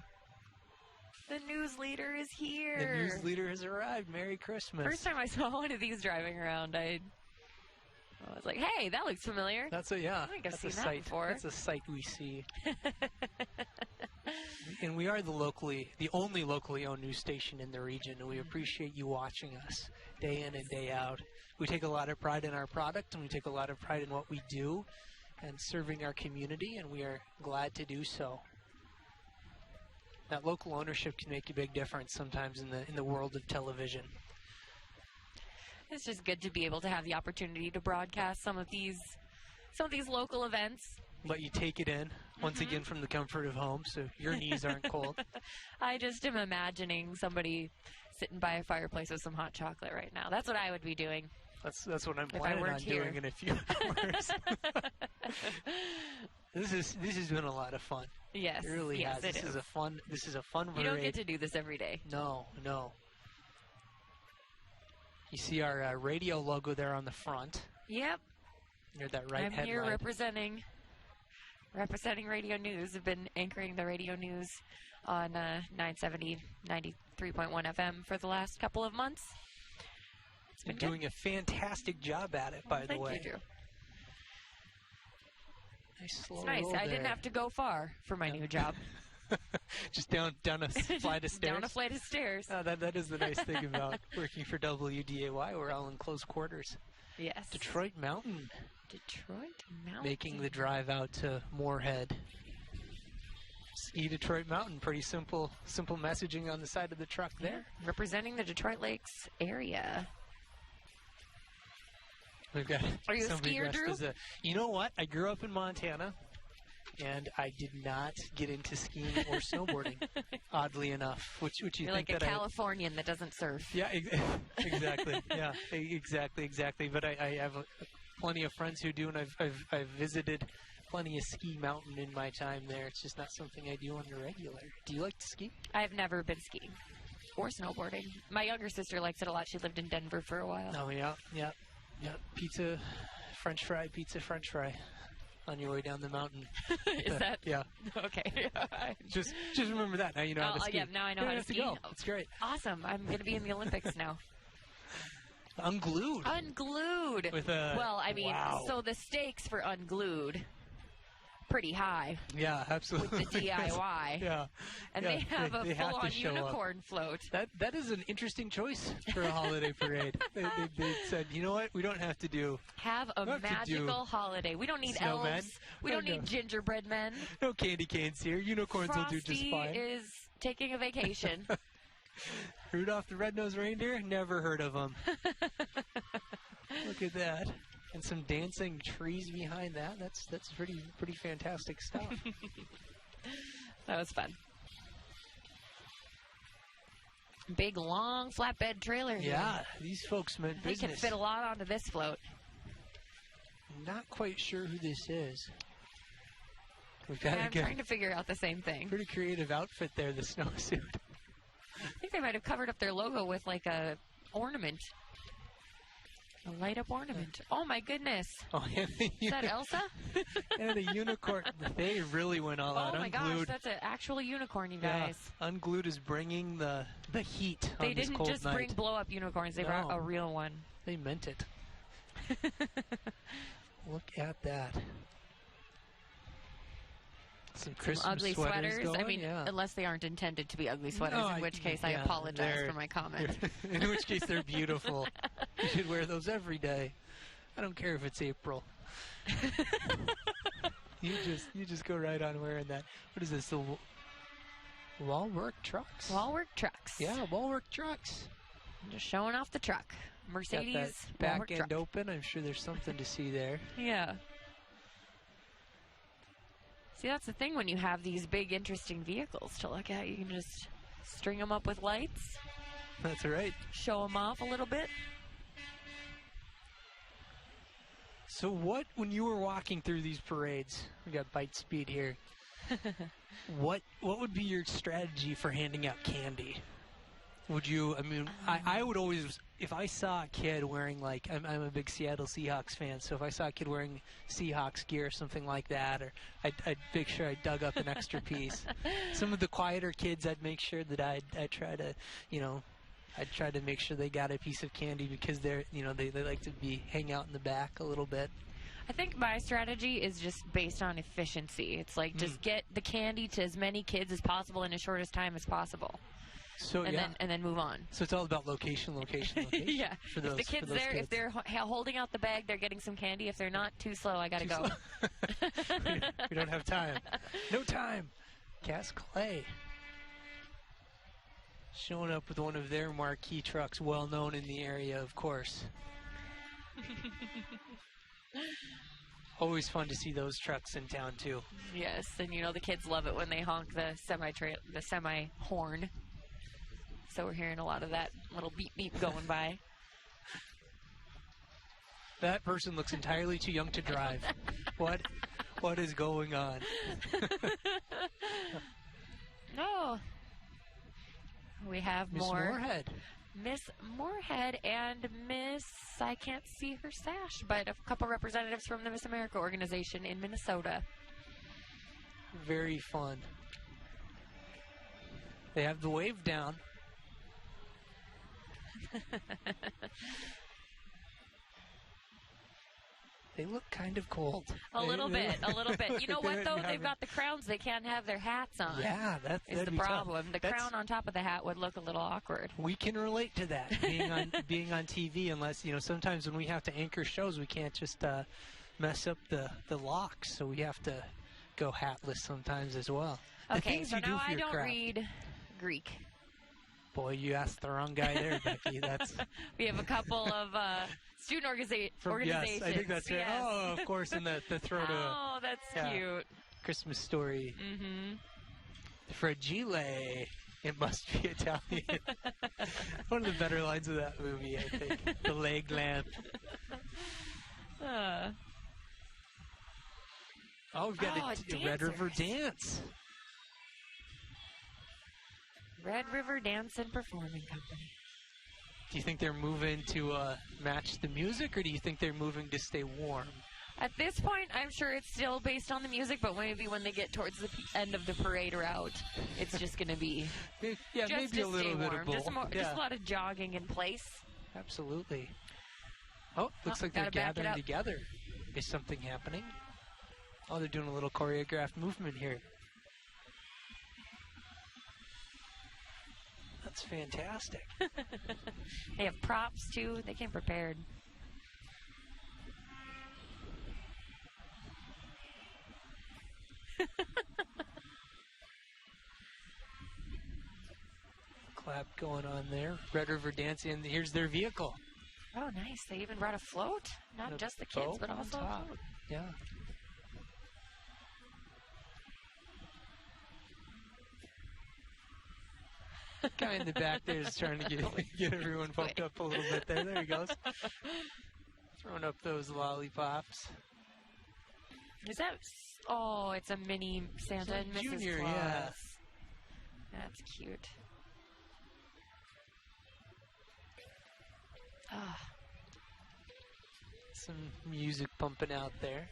C: The news leader is
B: The
C: here.
B: news leader has arrived. Merry Christmas.
C: First time I saw one of these driving around, I was like, "Hey, that looks familiar."
B: That's a
C: think I've
B: that's
C: seen
B: a
C: that
B: sight.
C: before.
B: That's a sight we see. And we are the only locally owned news station in the region, and we appreciate you watching us day in and day out. We take a lot of pride in our product, and we take a lot of pride in what we do and serving our community, and we are glad to do so. That local ownership can make a big difference sometimes in the world of television.
C: It's just good to be able to have the opportunity to broadcast some of these local events.
B: Let you take it in once again from the comfort of home, so your knees aren't cold.
C: I just am imagining somebody sitting by a fireplace with some hot chocolate right now. That's what I would be doing.
B: That's what I'm
C: If I
B: planning on
C: weren't here.
B: doing in a few hours. This has been a lot of fun.
C: Yes,
B: It really
C: yes,
B: has.
C: it
B: This
C: is.
B: is a fun
C: You
B: parade.
C: don't get to do this every day.
B: No. You see our radio logo there on the front.
C: Yep,
B: Near that right
C: I'm here
B: headline.
C: representing representing radio news. I've been anchoring the radio news on 970, 93.1 FM for the last couple of months. It's been
B: doing a fantastic job at it, by the way.
C: Thank you, Drew.
B: Nice slow
C: It's nice.
B: roll
C: I didn't
B: there.
C: have to go far for my new job.
B: Just down a flight of stairs.
C: Down a flight of stairs.
B: Oh, that is the nice thing about working for WDAY. We're all in close quarters.
C: Yes.
B: Detroit Mountain
C: Detroit Mountain.
B: making the drive out to Moorhead. Ski Detroit Mountain. Pretty simple messaging on the side of the truck there.
C: Representing the Detroit Lakes area.
B: We've got
C: Are you a
B: somebody
C: skier,
B: dressed
C: Drew?
B: as you know what? I grew up in Montana, and I did not get into skiing or snowboarding, oddly enough. Which you
C: You're
B: think
C: like a
B: that
C: Californian that doesn't surf.
B: Yeah, exactly. Yeah, exactly. But I have plenty of friends who do, and I've visited plenty of ski mountain in my time there. It's just not something I do on the regular. Do you like to ski?
C: I've never been skiing or snowboarding. My younger sister likes it a lot. She lived in Denver for a while.
B: Oh, yeah. Pizza, French fry on your way down the mountain.
C: Is that?
B: Yeah.
C: Okay.
B: Just remember that. Now you know how to ski.
C: Yeah, now I know
B: You
C: how
B: don't
C: to
B: have
C: ski.
B: go. It's great.
C: Awesome. I'm going to be in the Olympics now.
B: Unglued.
C: Unglued.
B: With a
C: Well, I mean,
B: wow.
C: so the stakes for Unglued, pretty high
B: Yeah, absolutely.
C: with the DIY.
B: Yeah.
C: And
B: Yeah,
C: they have
B: they
C: a
B: have to
C: full-on
B: show up.
C: unicorn float.
B: That is an interesting choice for a holiday parade. They said, you know what? We don't have to do
C: Have a
B: Don't have to do
C: magical holiday. We don't need
B: snowmen.
C: elves. We
B: No,
C: don't need
B: no.
C: gingerbread men.
B: no candy canes here. Unicorns will do just
C: Frosty
B: fine.
C: is taking a vacation.
B: Rudolph the Red-Nosed Reindeer? Never heard of him. Look at that. And some dancing trees behind that. That's pretty fantastic stuff.
C: That was fun. Big, long flatbed trailer here.
B: Yeah, these folks meant
C: They can
B: business.
C: fit a lot onto this float.
B: Not quite sure who this is. We've got
C: I'm
B: a good,
C: trying to figure out the same thing.
B: pretty creative outfit there, the snowsuit.
C: I think they might have covered up their logo with like a ornament. A light up ornament. Oh my goodness.
B: Oh, and the,
C: Is that Elsa?
B: and the unicorn. They really went all out.
C: Oh my gosh,
B: Unglued.
C: that's an actual unicorn, you
B: Yeah,
C: guys.
B: Unglued is bringing the heat
C: They
B: on this
C: didn't
B: cold
C: just
B: night.
C: bring blow up unicorns, they brought
B: No.
C: a real one.
B: They meant it. Look at that. Some Christmas
C: Ugly sweaters.
B: Going.
C: I mean,
B: yeah.
C: unless they aren't intended to be ugly sweaters,
B: No,
C: in which case I
B: yeah,
C: apologize
B: they're-
C: for my comment.
B: in which case they're beautiful. You should wear those every day. I don't care if it's April. You just go right on wearing that. What is this? The Wallwork trucks?
C: Wallwork trucks.
B: Yeah, Wallwork trucks.
C: Just showing off the truck.
B: Got
C: Mercedes
B: that
C: Wallwork
B: back end
C: truck.
B: open. I'm sure there's something to see there.
C: Yeah. See, that's the thing when you have these big, interesting vehicles to look at. You can just string them up with lights,
B: That's right.
C: show them off a little bit.
B: So when you were walking through these parades, we got bite speed here. What would be your strategy for handing out candy? Would you, I would always, if I saw a kid wearing I'm a big Seattle Seahawks fan, so if I saw a kid wearing Seahawks gear or something like that, or I'd make sure I dug up an extra piece. Some of the quieter kids, I'd make sure that I'd try to, I'd try to make sure they got a piece of candy because they're, they like to hang out in the back a little bit.
C: I think my strategy is just based on efficiency. It's like just get the candy to as many kids as possible in as short as time as possible.
B: So
C: And then move on.
B: So it's all about location.
C: Yeah.
B: For those,
C: if the kid's
B: for those
C: there,
B: kids.
C: if they're holding out the bag, they're getting some candy. If they're not, too slow, I gotta
B: Too
C: go.
B: slow. We don't have time. No time. Cass Clay. Showing up with one of their marquee trucks, well known in the area, of course. Always fun to see those trucks in town too.
C: Yes, and the kids love it when they honk the semi horn. So we're hearing a lot of that little beep beep going by.
B: That person looks entirely too young to drive. What is going on?
C: Oh, we have
B: Miss
C: more
B: Moorhead.
C: Miss Moorhead and Miss, I can't see her sash, but a couple representatives from the Miss America organization in Minnesota.
B: Very fun. They have the wave down. They look kind of cold.
C: A little bit. You know what, though? They've got the crowns. They can't have their hats on.
B: Yeah, that's
C: the problem. The crown on top of the hat would look a little awkward.
B: We can relate to that, being on TV, unless, sometimes when we have to anchor shows, we can't just mess up the locks, so we have to go hatless sometimes as well.
C: Okay, so now I don't read Greek.
B: Boy, you asked the wrong guy there, Becky.
C: We have a couple of student organizations.
B: Yes, I think that's right.
C: Yes.
B: Oh, of course, in the throw to
C: Oh, that's cute.
B: Christmas Story.
C: Mm-hmm.
B: Fragile. It must be Italian. One of the better lines of that movie, I think. The leg lamp. We've got a Red River Dance.
C: Red River Dance and Performing Company.
B: Do you think they're moving to match the music, or do you think they're moving to stay warm?
C: At this point, I'm sure it's still based on the music, but maybe when they get towards the end of the parade route, it's just going to be
B: maybe
C: just
B: a little bit
C: warm.
B: of both.
C: Just a lot of jogging in place.
B: Absolutely. Oh, looks like they're gathering together. Is something happening? Oh, they're doing a little choreographed movement here. That's fantastic.
C: They have props, too. They came prepared.
B: Clap going on there. Red River Dancing. And here's their vehicle.
C: Oh, nice. They even brought a float. Not just the kids, but also a float.
B: Yeah. Guy in the back there is trying to get everyone pumped up a little bit there. There he goes. Throwing up those lollipops.
C: Is that... Oh, it's a mini Santa and Mrs.
B: Junior,
C: Claus.
B: yeah.
C: That's cute. Ah.
B: Some music pumping out there.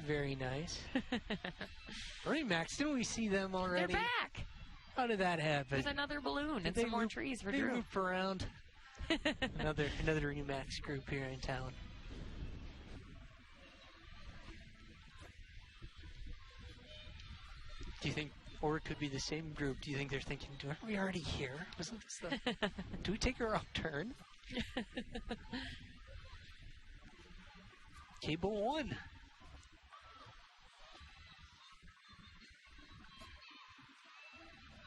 B: Very nice. Right, Max, didn't we see them already?
C: They're back!
B: How did that happen?
C: There's another balloon and some more trees for Drew.
B: They loop around. another Remax group here in town. Do you think, or it could be the same group, do you think they're thinking, aren't we already here? Wasn't this the... Do we take a wrong turn? Cable 1.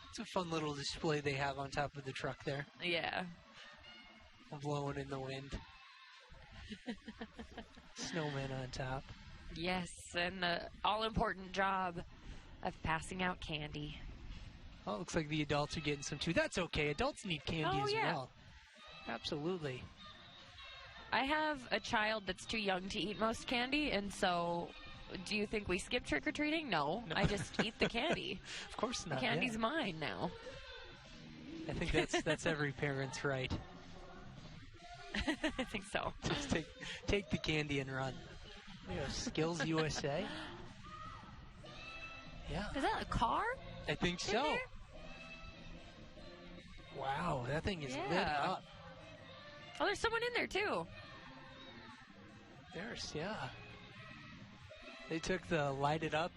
B: It's a fun little display they have on top of the truck there.
C: Yeah.
B: Blowing in the wind. Snowman on top.
C: Yes, and the all-important job of passing out candy.
B: Oh, it looks like the adults are getting some too. That's okay. Adults need candy as well. Absolutely.
C: I have a child that's too young to eat most candy, and so do you think we skip trick-or-treating? No. I just eat the candy.
B: Of course not.
C: The candy's mine now.
B: I think that's every parent's right.
C: I think so.
B: Just take the candy and run. Skills USA. Yeah.
C: Is that a car?
B: I think so. Wow, that thing is lit up.
C: Oh, there's someone in there, too.
B: They took the Light It Up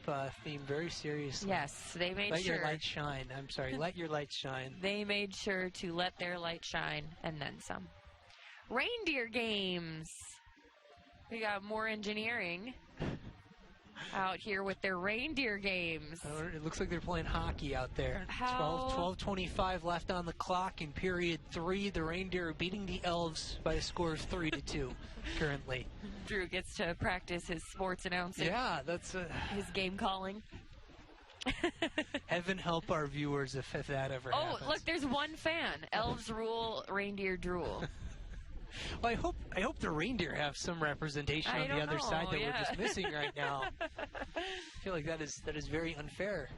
B: theme very seriously.
C: Yes, they made
B: Let
C: sure.
B: your light shine. I'm sorry, let your light shine.
C: They made sure to let their light shine, and then some. Reindeer games. We got more engineering out here with their reindeer games.
B: It looks like they're playing hockey out there. 12:25 left on the clock in period 3. The reindeer are beating the elves by a score of 3-2 currently.
C: Drew gets to practice his sports announcing.
B: Yeah, that's
C: his game calling.
B: Heaven help our viewers if that ever happens.
C: Oh, look, there's one fan. Elves rule, reindeer drool.
B: Well, I hope the reindeer have some representation on the other side that we're just missing right now. I feel like that is very unfair.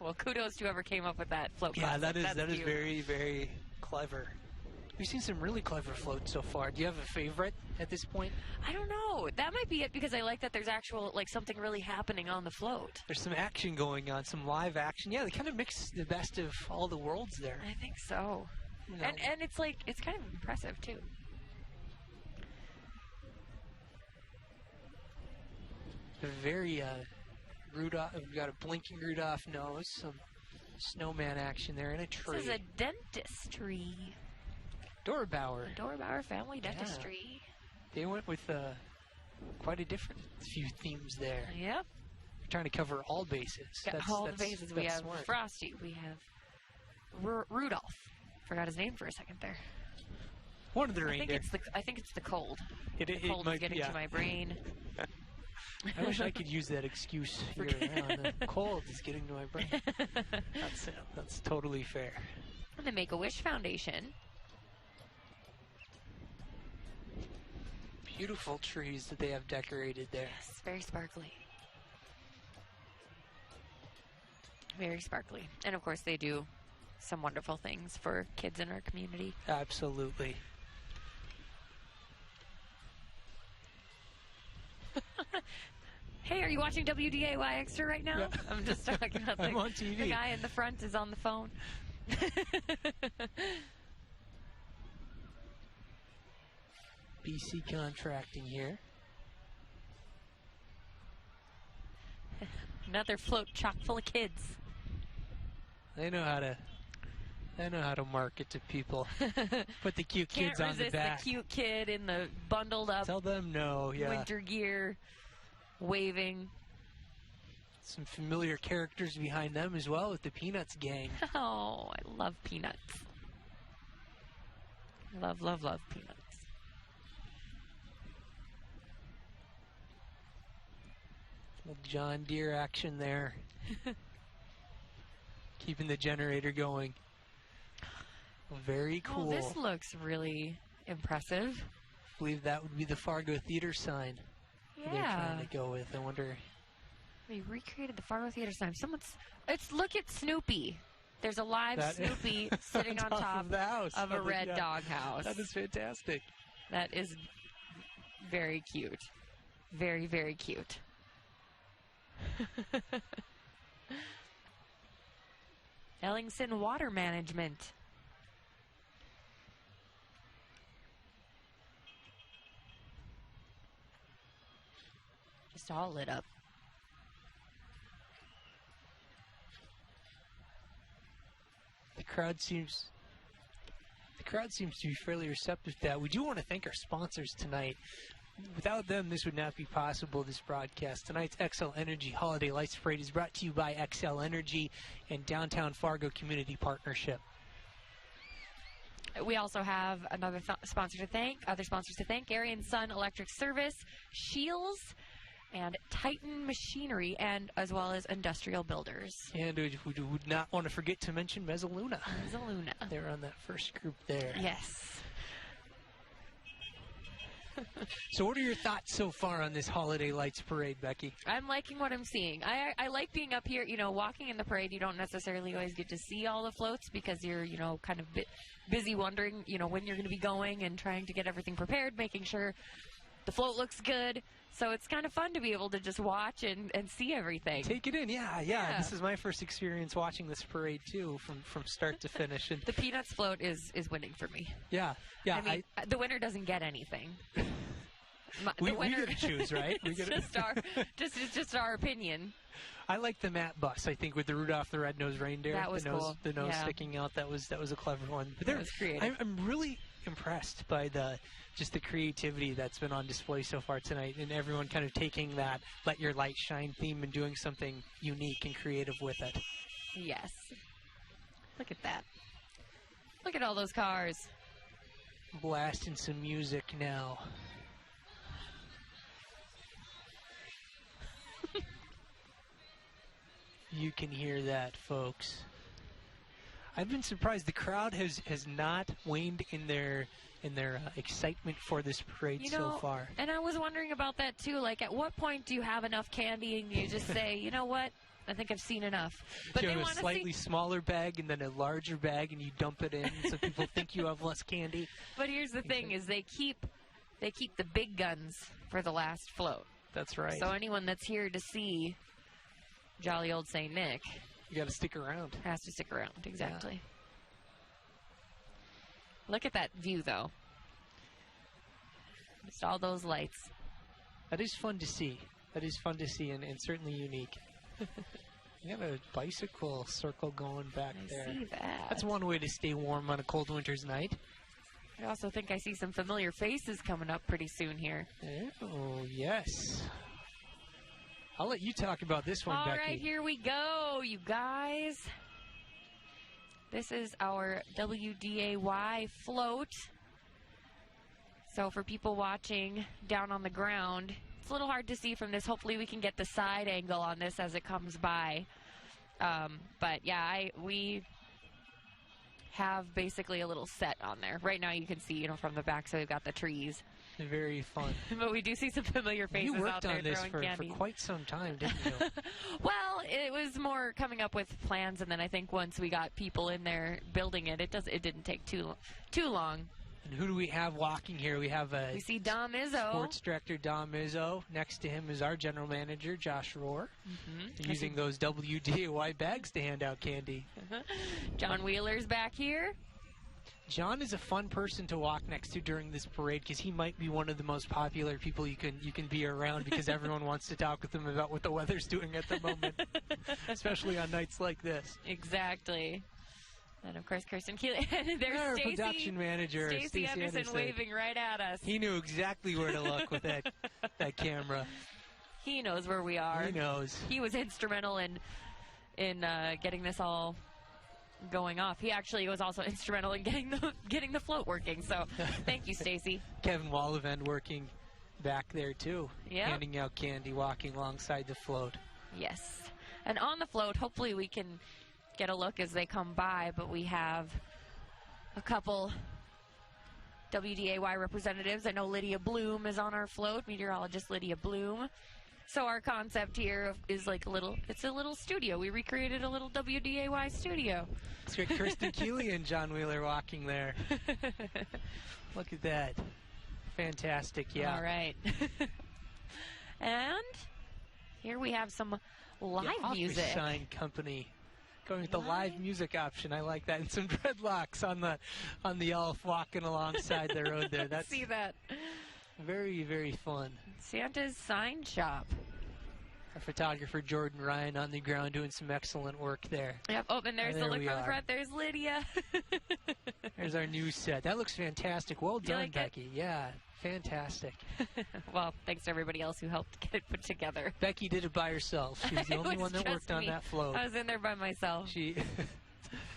C: Well, kudos to whoever came up with that float.
B: Yeah,
C: concept.
B: that is very, very clever. we've seen some really clever floats so far. Do you have a favorite at this point?
C: I don't know. That might be it because I like that there's actual, like, something really happening on the float.
B: There's some action going on, some live action. Yeah, they kind of mix the best of all the worlds there.
C: I think so.
B: You know.
C: And it's like, it's kind of impressive, too.
B: A very Rudolph. We've got a blinking Rudolph nose, some snowman action there, and a tree.
C: This is a dentistry.
B: Dorbauer.
C: Dorbauer family dentistry.
B: They went with quite a different few themes there.
C: Yep.
B: Trying to cover all bases.
C: Got all the bases. We have
B: smart.
C: Frosty. We have Rudolph. Forgot his name for a second there.
B: One of the reindeer.
C: I think it's the cold.
B: The
C: cold
B: might,
C: is getting to my brain.
B: I wish I could use that excuse here around. The cold is getting to my brain. That's totally fair.
C: And the Make-A-Wish Foundation.
B: Beautiful trees that they have decorated there.
C: Yes, very sparkly. Very sparkly. And of course they do some wonderful things for kids in our community.
B: Absolutely.
C: Hey, are you watching WDAY Extra right now?
B: Yeah.
C: I'm just talking about
B: I'm on TV.
C: The guy in the front is on the phone.
B: BC Contracting here.
C: Another float chock full of kids.
B: They know how to market to people. Put the cute kids on the back.
C: Can't resist the cute kid in the bundled up
B: Tell them no, yeah.
C: winter gear, waving.
B: Some familiar characters behind them as well with the Peanuts gang.
C: Oh, I love Peanuts. Love, love, love Peanuts.
B: Little John Deere action there. Keeping the generator going. Very cool.
C: Oh, this looks really impressive.
B: I believe that would be the Fargo Theater sign they're trying to go with. I wonder.
C: They recreated the Fargo Theater sign. Look at Snoopy. There's a live Snoopy sitting on top
B: of the house
C: of a red doghouse.
B: That is fantastic.
C: That is very cute. Very, very cute. Ellingson Water Management. Just all lit up.
B: The crowd seems to be fairly receptive to that. We do want to thank our sponsors tonight. Without them, this would not be possible, this broadcast. Tonight's XL Energy Holiday Lights Parade is brought to you by XL Energy and Downtown Fargo Community Partnership.
C: We also have another sponsor to thank, other sponsors to thank, Gary and Son Electric Service, Shields, and Titan Machinery, and as well as Industrial Builders.
B: And we would not want to forget to mention Mezzaluna.
C: Mezzaluna.
B: They're on that first group there.
C: Yes.
B: So what are your thoughts so far on this Holiday Lights Parade, Becky?
C: I'm liking what I'm seeing. I like being up here, walking in the parade. You don't necessarily always get to see all the floats because you're, kind of busy wondering, when you're going to be going and trying to get everything prepared, making sure the float looks good. So it's kind of fun to be able to just watch and see everything.
B: Take it in, yeah. This is my first experience watching this parade, too, from start to finish. And
C: the Peanuts float is winning for me.
B: Yeah.
C: I mean, the winner doesn't get anything.
B: We get to choose, right?
C: It's just our opinion.
B: I like the Matt bus, I think, with the Rudolph the Red-Nosed Reindeer.
C: That was cool.
B: The nose sticking out. That was a clever one. But
C: that was creative.
B: I'm really impressed by the creativity that's been on display so far tonight, and everyone kind of taking that "Let Your Light Shine" theme and doing something unique and creative with it.
C: Yes. Look at that. Look at all those cars.
B: Blasting some music now. You can hear that, folks. I've been surprised the crowd has not waned in their excitement for this parade so far.
C: And I was wondering about that too. Like, at what point do you have enough candy and you just say, you know what, I think I've seen enough. But
B: You
C: they
B: have a
C: want to
B: slightly
C: see.
B: smaller bag and then a larger bag, and you dump it in, so people think you have less candy.
C: But here's the thing: is they keep the big guns for the last float.
B: That's right.
C: So anyone that's here to see jolly old Saint Nick
B: You got to stick around.
C: has to stick around. Exactly. Look at that view, though. Just all those lights.
B: That is fun to see. That is fun to see and certainly unique. You got a bicycle circle going back
C: I
B: there.
C: see that.
B: That's one way to stay warm on a cold winter's night.
C: I also think I see some familiar faces coming up pretty soon here.
B: Oh, yes. I'll let you talk about this one,
C: All
B: Becky.
C: right, here we go, you guys. This is our WDAY float. So for people watching down on the ground, it's a little hard to see from this. Hopefully we can get the side angle on this as it comes by. But yeah, we have basically a little set on there. Right now you can see, from the back, so we've got the trees.
B: Very fun.
C: But we do see some familiar faces
B: You
C: out
B: worked
C: there
B: on this
C: throwing
B: for
C: candy.
B: quite some time, didn't you?
C: Well, it was more coming up with plans, and then I think once we got people in there building it, it didn't take too long.
B: And who do we have walking here? We have
C: We see Dom Izzo.
B: sports director Dom Izzo. Next to him is our general manager, Josh Rohr, using those WDAY bags to hand out candy.
C: John Wheeler's back here.
B: John is a fun person to walk next to during this parade because he might be one of the most popular people you can be around because everyone wants to talk with him about what the weather's doing at the moment, especially on nights like this.
C: Exactly. And of course, Kirsten Keeley. And there's
B: Our
C: Stacy.
B: production manager,
C: Stacy Anderson waving right at us.
B: He knew exactly where to look with that camera.
C: He knows where we are.
B: He knows.
C: He was instrumental in getting this all going off. He actually was also instrumental in getting the float working. So thank you, Stacy.
B: Kevin Wallivend working back there too,
C: Yep.
B: handing out candy, walking alongside the float.
C: Yes. And on the float, hopefully we can get a look as they come by, but we have a couple WDAY representatives. I know Lydia Bloom is on our float, meteorologist Lydia Bloom. So our concept here is it's a little studio. We recreated a little WDAY studio.
B: It's got Kirsten Keeley and John Wheeler walking there. Look at that. Fantastic, yeah.
C: All right. And here we have some live music.
B: Sign Company. Going with the live music option. I like that. And some dreadlocks on the elf walking alongside the road there. That's
C: See that.
B: very, very fun.
C: Santa's Sign Shop.
B: Our photographer Jordan Ryan on the ground doing some excellent work there.
C: Yep. Oh, and there's
B: There
C: the look
B: we
C: from the
B: are.
C: front. There's Lydia.
B: There's our new set. That looks fantastic. Well
C: You
B: done,
C: like it?
B: Becky. Yeah, fantastic.
C: Well, thanks to everybody else who helped get it put together.
B: Becky did it by herself. She was the
C: It
B: only
C: was
B: one that
C: just
B: worked on
C: me.
B: that float.
C: I was in there by myself.
B: She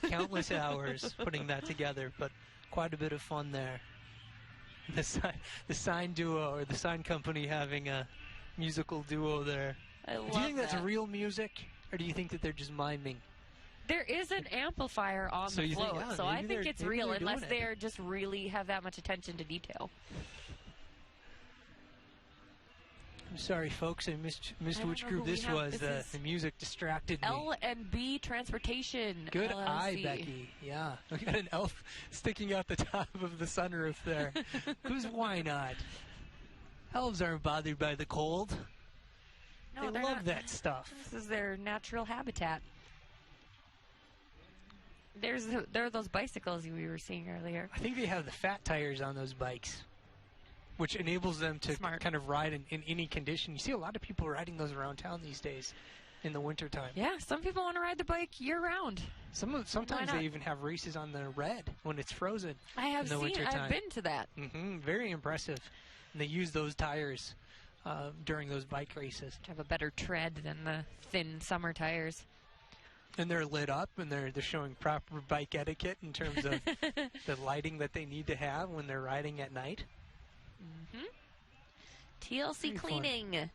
B: countless hours putting that together, but quite a bit of fun there. The sign duo or the sign company having a musical duo there.
C: I love
B: Do you think that's
C: that.
B: real music, or do you think that they're just miming?
C: There is an amplifier on
B: So
C: the
B: you think,
C: float,
B: yeah,
C: so I
B: maybe
C: think
B: they're-
C: it's
B: maybe
C: real
B: they're doing
C: unless
B: it.
C: they're just really have that much attention to detail.
B: I'm sorry, folks. I missed
C: don't
B: which
C: know
B: group
C: who we
B: this
C: have.
B: was.
C: This is
B: The music distracted me.
C: L&B Transportation.
B: Good
C: LLC.
B: eye, Becky. Yeah. We got an elf sticking out the top of the sunroof there. Because why not? Elves aren't bothered by the cold.
C: No,
B: they
C: they're
B: love
C: not.
B: that stuff.
C: This is their natural habitat. There are those bicycles we were seeing earlier.
B: I think they have the fat tires on those bikes, which enables them to
C: Smart.
B: kind of ride in any condition. You see a lot of people riding those around town these days in the wintertime.
C: Yeah, some people want to ride the bike year-round.
B: Sometimes
C: not?
B: they even have races on the red when it's frozen.
C: I have
B: in the
C: seen.
B: wintertime.
C: I've been to that.
B: Very impressive. And they use those tires during those bike races.
C: Have a better tread than the thin summer tires.
B: And they're lit up, and they're showing proper bike etiquette in terms of the lighting that they need to have when they're riding at night.
C: TLC
B: Very fun.
C: cleaning.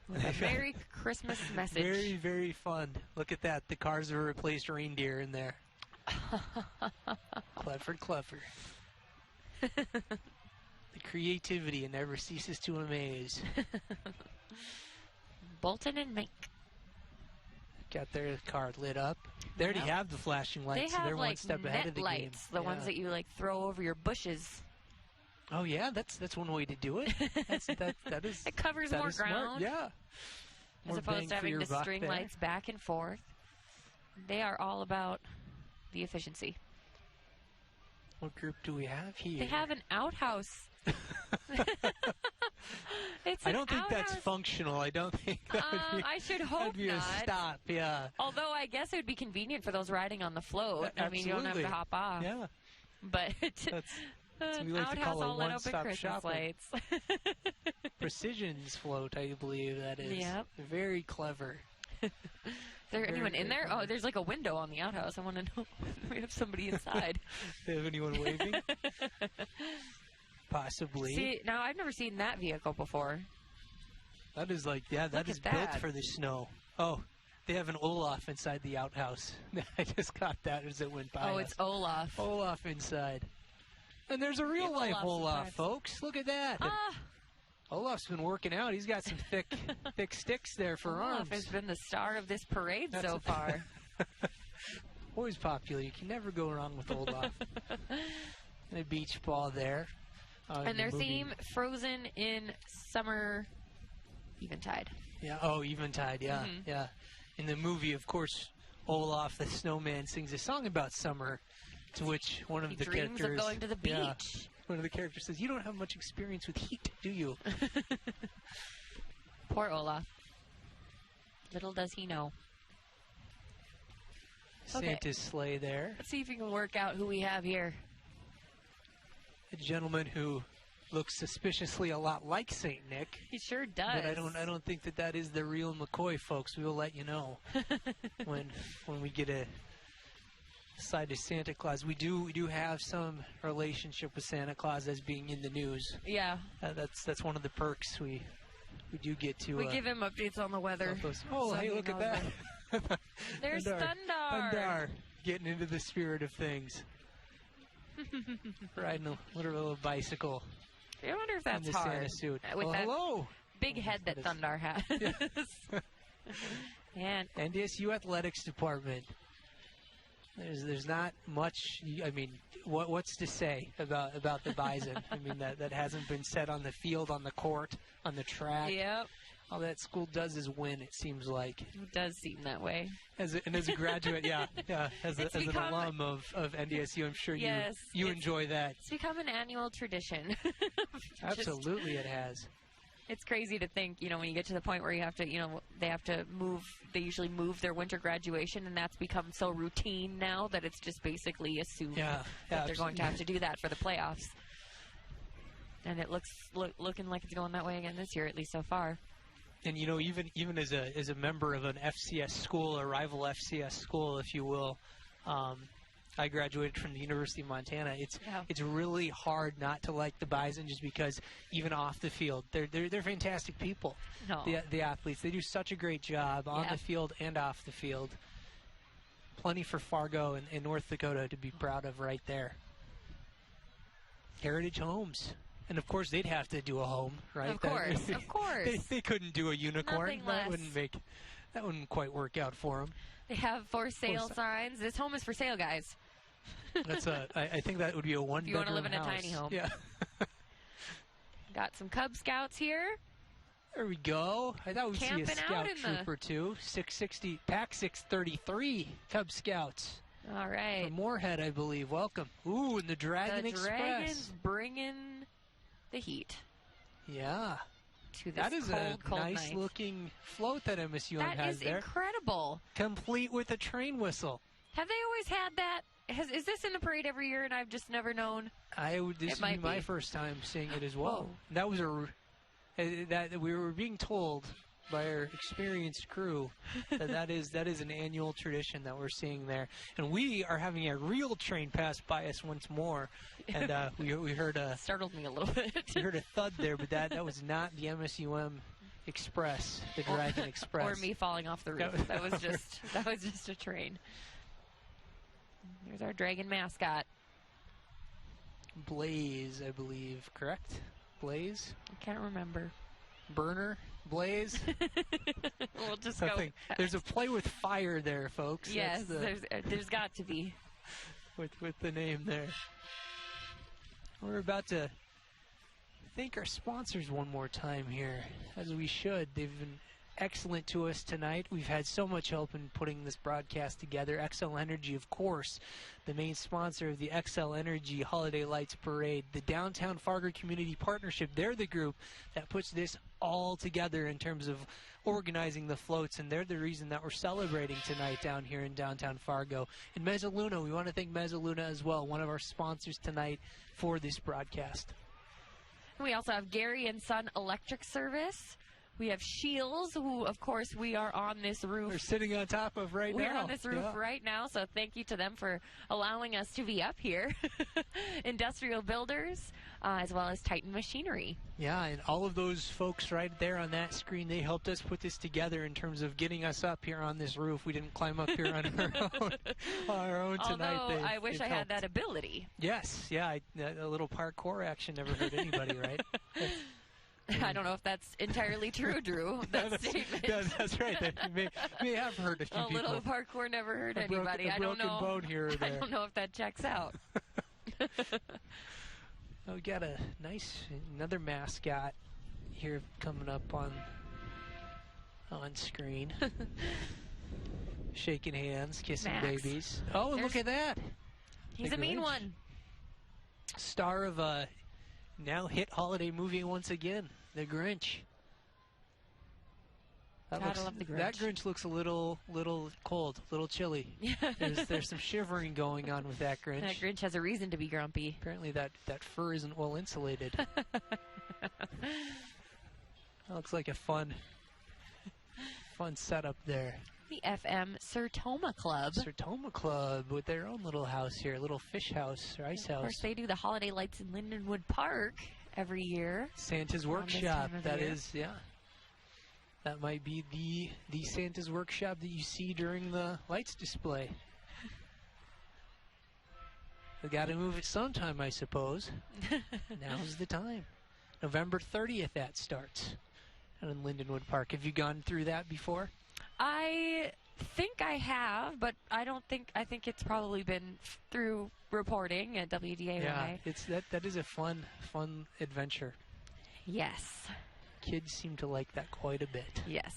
C: With a Merry Christmas message.
B: Very, very fun. Look at that. The cars have replaced reindeer in there. Clever, clever. The creativity, it never ceases to amaze.
C: Bolton and Mink.
B: got their car lit up. They already
C: Yeah.
B: have the flashing
C: They
B: lights, so
C: have
B: they're one
C: like
B: step ahead of
C: net
B: the
C: lights,
B: game.
C: the ones that you like throw over your bushes.
B: Oh yeah, that's one way to do it. That is
C: It covers
B: that
C: more
B: is smart.
C: ground.
B: Yeah.
C: As
B: More bang
C: opposed to
B: for
C: having
B: your
C: to
B: buck
C: string
B: there.
C: lights back and forth. They are all about the efficiency.
B: What group do we have here?
C: They have an outhouse. It's
B: I
C: an
B: don't think that's
C: outhouse.
B: functional. I don't think that would be,
C: I should
B: that'd
C: hope
B: be a
C: not.
B: stop. Yeah.
C: Although I guess it would be convenient for those riding on the float. I mean, you don't have to
B: Absolutely.
C: hop off.
B: Yeah.
C: But
B: That's
C: an
B: we like to
C: outhouse
B: call a
C: all lit up with
B: one-stop
C: Christmas
B: shopping.
C: lights.
B: Precision's float, I believe that is.
C: Yep.
B: Very clever.
C: Is there
B: Very,
C: anyone in
B: very
C: there?
B: clever.
C: Oh, there's like a window on the outhouse. I want to know if we have somebody inside.
B: Do you have anyone waving? Possibly.
C: See, now I've never seen that vehicle before.
B: That is like, yeah, that
C: Look
B: is
C: at
B: built
C: that.
B: for the snow. Oh, they have an Olaf inside the outhouse. I just got that as it went by.
C: Oh,
B: us.
C: it's Olaf.
B: Olaf inside. And there's a real life
C: Olaf's
B: Olaf,
C: surprised.
B: folks. Look at that.
C: Ah,
B: Olaf's been working out. He's got some thick sticks there for
C: Olaf
B: arms.
C: has been the star of this parade
B: That's
C: so
B: a-
C: far.
B: Always popular. You can never go wrong with Olaf. And a beach ball there.
C: And their theme, Frozen in Summer Eventide.
B: Yeah. Oh, Eventide. Yeah.
C: Mhm.
B: Yeah. In the movie, of course, Olaf the snowman sings a song about summer, to which one of
C: He
B: the
C: dreams
B: characters.
C: of going to the
B: Yeah,
C: beach.
B: one of the characters says, "You don't have much experience with heat, do you?"
C: Poor Olaf. Little does he know. Okay.
B: Santa's sleigh there.
C: Let's see if we can work out who we have here.
B: A gentleman who looks suspiciously a lot like Saint Nick.
C: He sure does.
B: But I don't think that is the real McCoy, folks. We will let you know when we get a side to Santa Claus. We do have some relationship with Santa Claus as being in the news.
C: Yeah.
B: That's one of the perks we do get to.
C: We give him updates on the weather.
B: Oh,
C: So
B: hey,
C: he
B: look at
C: knows
B: that.
C: There's
B: Thundar.
C: Thundar.
B: Thundar, getting into the spirit of things. Riding a little bicycle
C: I wonder if
B: in
C: that's
B: the
C: hard.
B: Santa suit.
C: With
B: Oh,
C: that
B: hello.
C: big head that
B: That is-
C: Thundar has. And
B: NDSU Athletics Department. There's not much. I mean, what's to say about the Bison? I mean, that hasn't been said on the field, on the court, on the track.
C: yep,
B: All that school does is win. It seems like.
C: it does seem that way.
B: As a graduate, yeah, as
C: It's
B: an
C: become-
B: alum of NDSU, I'm sure
C: Yes,
B: you
C: it's-
B: enjoy that.
C: It's become an annual tradition. Just-
B: Absolutely, it has.
C: it's crazy to think, when you get to the point where you have to, they have to move. They usually move their winter graduation, and that's become so routine now that it's just basically assumed
B: Yeah,
C: that they're going to have
B: absolutely.
C: to do that for the playoffs. And it looks looking like it's going that way again this year, at least so far.
B: And even as a member of an FCS school, a rival FCS school, if you will, I graduated from the University of Montana.
C: Yeah.
B: It's really hard not to like the Bison, just because even off the field, they're fantastic people.
C: No.
B: The athletes, they do such a great job on
C: Yeah.
B: the field and off the field. Plenty for Fargo and North Dakota to be proud of right there. Heritage Homes. And of course, they'd have to do a home, right?
C: Of course, of course.
B: They couldn't do a unicorn.
C: Nothing less.
B: That wouldn't quite work out for them.
C: They have for sale
B: sa-
C: signs. This home is for sale, guys.
B: I think that would be a one.
C: you wanna live in a tiny home.
B: Yeah.
C: Got some Cub Scouts here.
B: There we go. I thought we'd see a
C: Camping out
B: scout
C: in
B: troop
C: the-
B: or two. 660, Pack 633, Cub Scouts.
C: All right.
B: From Moorhead, I believe. Welcome. Ooh, and the Dragon
C: The
B: Express.
C: Dragons bringing the heat
B: Yeah.
C: to this
B: That is
C: cold,
B: a
C: cold
B: nice
C: night.
B: looking float that MSUM
C: That
B: has
C: is
B: there.
C: incredible.
B: Complete with a train whistle.
C: Have they always had that? Is this in the parade every year and I've just never known?
B: This
C: It
B: would be
C: might
B: my
C: be.
B: first time seeing it as well.
C: Whoa.
B: That was that we were being told by our experienced crew that is an annual tradition that we're seeing there, and we are having a real train pass by us once more, and we heard a
C: Startled me a little bit.
B: we heard a thud there, but that was not the MSUM Express, the Dragon Express,
C: Or me falling off the roof. That was just a train. Here's our dragon mascot.
B: Blaze, I believe, correct? Blaze.
C: I can't remember.
B: burner, blaze.
C: We'll just
B: Something.
C: go.
B: There's a play with fire there, folks.
C: Yes,
B: That's
C: there's got to be.
B: with the name there. We're about to thank our sponsors one more time here, as we should. They've been excellent to us tonight. We've had so much help in putting this broadcast together. Xcel Energy, of course, the main sponsor of the Xcel Energy Holiday Lights Parade. The Downtown Fargo Community Partnership, they're the group that puts this all together in terms of organizing the floats, and they're the reason that we're celebrating tonight down here in downtown Fargo. And Mezzaluna, we want to thank Mezzaluna as well, one of our sponsors tonight for this broadcast.
C: We also have Gary and Son Electric Service. We have Shields, who, of course, we are on this roof.
B: We're sitting on top of right now.
C: We're on this roof right now, so thank you to them for allowing us to be up here. Industrial Builders, as well as Titan Machinery.
B: Yeah, and all of those folks right there on that screen, they helped us put this together in terms of getting us up here on this roof. We didn't climb up here on our own tonight.
C: Although I wish I had that ability.
B: Yes, yeah, a little parkour action never hurt anybody, right?
C: I don't know if that's entirely true, Drew, that statement.
B: That's right. That may have hurt a few people.
C: A little parkour never hurt anybody.
B: I don't know. Bone here or there.
C: I don't know if that checks out.
B: We got another mascot here coming up on screen. Shaking hands, kissing
C: Max.
B: babies. Oh, look at that.
C: He's a mean one.
B: Star of a now hit holiday movie once again, The Grinch.
C: I love The Grinch.
B: That Grinch looks a little cold, a little chilly. There's some shivering going on with that Grinch.
C: That Grinch has a reason to be grumpy.
B: Apparently that fur isn't well insulated. That looks like a fun setup there.
C: The FM Sertoma Club.
B: Sertoma Club with their own little house here, little fish house or ice house.
C: Of course, they do the holiday lights in Lindenwood Park every year.
B: Santa's Workshop, that
C: year.
B: is, yeah. That might be the Santa's Workshop that you see during the lights display. We got to move it sometime, I suppose. Now's the time. November 30th that starts out in Lindenwood Park. Have you gone through that before?
C: I think I have, but I think it's probably been through reporting at WDAY.
B: Yeah, that is a fun adventure.
C: Yes.
B: Kids seem to like that quite a bit.
C: Yes.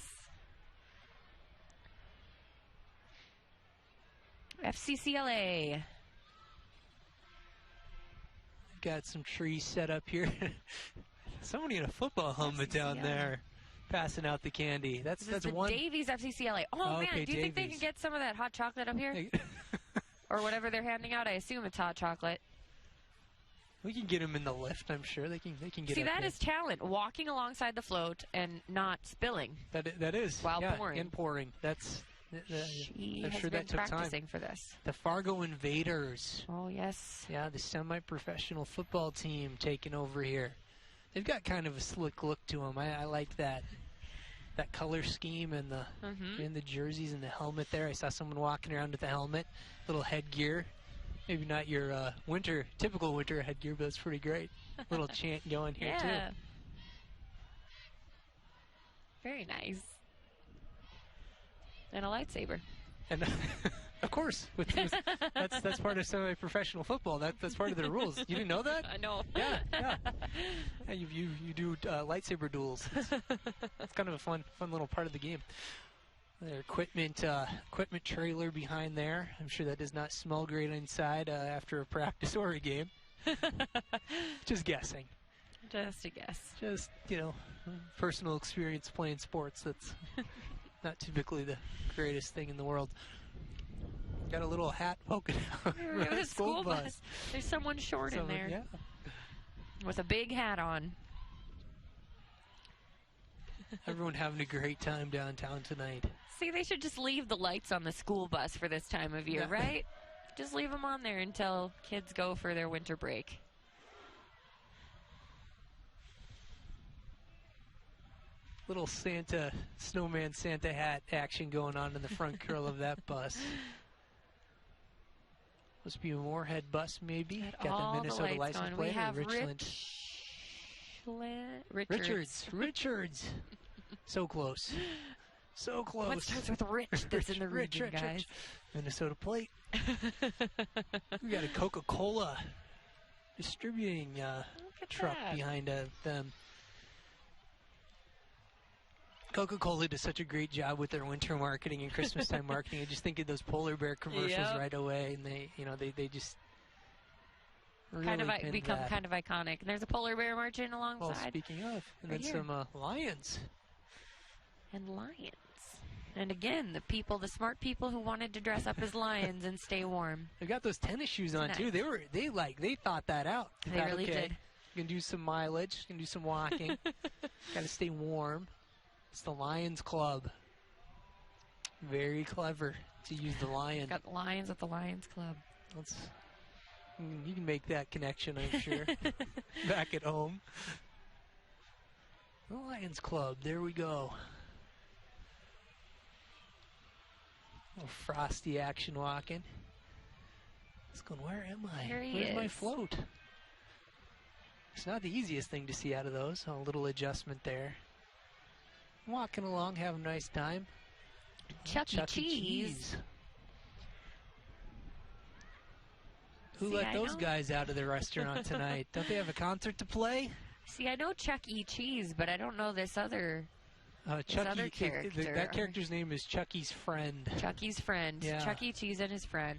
C: FCCLA.
B: We've got some trees set up here. Somebody in a football helmet down there passing out the candy. That's one.
C: Davies FCCLA. Oh, man,
B: okay,
C: do you think they can get some of that hot chocolate up here? Or whatever they're handing out? I assume it's hot chocolate.
B: We can get them in the lift, I'm sure. They can get
C: See,
B: up
C: that
B: there.
C: is talent. Walking alongside the float and not spilling.
B: That is.
C: While pouring.
B: And pouring. That's...
C: She
B: I'm
C: has
B: sure
C: been
B: that took
C: practicing
B: time.
C: for this.
B: The Fargo Invaders.
C: Oh, yes.
B: Yeah, the semi-professional football team taking over here. They've got kind of a slick look to them. I like that. That color scheme and the jerseys and the helmet there. I saw someone walking around with the helmet, little headgear. Maybe not your typical winter headgear, but it's pretty great. Little chant going here too.
C: Very nice. And a lightsaber.
B: And of course, that's part of semi-professional football. That's part of the rules. You didn't know that?
C: I know.
B: Yeah. You do lightsaber duels. It's kind of a fun little part of the game. Their equipment trailer behind there. I'm sure that does not smell great inside after a practice or a game. Just guessing.
C: Just a guess.
B: Just, personal experience playing sports. That's not typically the greatest thing in the world. Got a little hat poking out.
C: A school bus. There's someone short in there.
B: Yeah.
C: With a big hat on.
B: Everyone having a great time downtown tonight.
C: See, they should just leave the lights on the school bus for this time of year, right? Just leave them on there until kids go for their winter break.
B: Little snowman Santa hat action going on in the front curl of that bus. Must be a Moorhead bus, maybe. Got the Minnesota license plate.
C: We have
B: Richland. Richards. So close. So close.
C: What starts with Rich that's in the region, guys?
B: Minnesota Plate. We got a Coca-Cola distributing truck behind them. Coca-Cola does such a great job with their winter marketing and Christmas time marketing. I just think of those polar bear commercials right away, and they just really
C: kind of become
B: that.
C: kind of iconic. And there's a polar bear marching alongside.
B: Well, speaking of, and
C: right
B: then some lions.
C: And lions. And again, the smart people who wanted to dress up as lions and stay warm.
B: They got those tennis shoes on too. They thought that out.
C: They really did.
B: You can do some mileage. You can do some walking. Got to stay warm. It's the Lions Club. Very clever to use the lion.
C: Got lions at the Lions Club.
B: You can make that connection, I'm sure. Back at home. The Lions Club. There we go. A little frosty action walking. It's going, where am I? Where's my float? It's not the easiest thing to see out of those. A little adjustment there. Walking along, having a nice time.
C: Chuck E. Cheese.
B: Who let those guys out of the restaurant tonight? Don't they have a concert to play?
C: See, I know Chuck E. Cheese, but I don't know this other character.
B: That character's name is Chucky's friend.
C: Chucky's friend.
B: Yeah.
C: Chuck E. Cheese and his friend.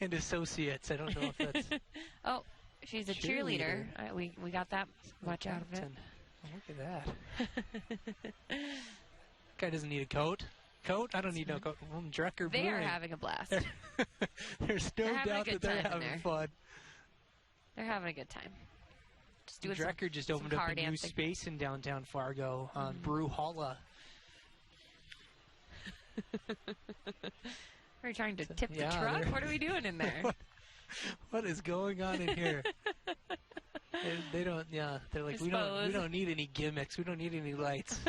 B: And associates. I don't know if that's...
C: Oh, she's a cheerleader. We got that much out of it.
B: Oh, look at that. Guy doesn't need a coat. I don't need no coat. Drecker
C: They
B: Brewing.
C: are having a blast.
B: There's no doubt that they're having fun.
C: They're having a good time. Just doing
B: Drecker just opened up a new space in downtown Fargo on Brew Holla.
C: Are you trying to tip the truck? What are we doing in there?
B: What is going on in here? They don't, they're like, we don't need any gimmicks. We don't need any lights.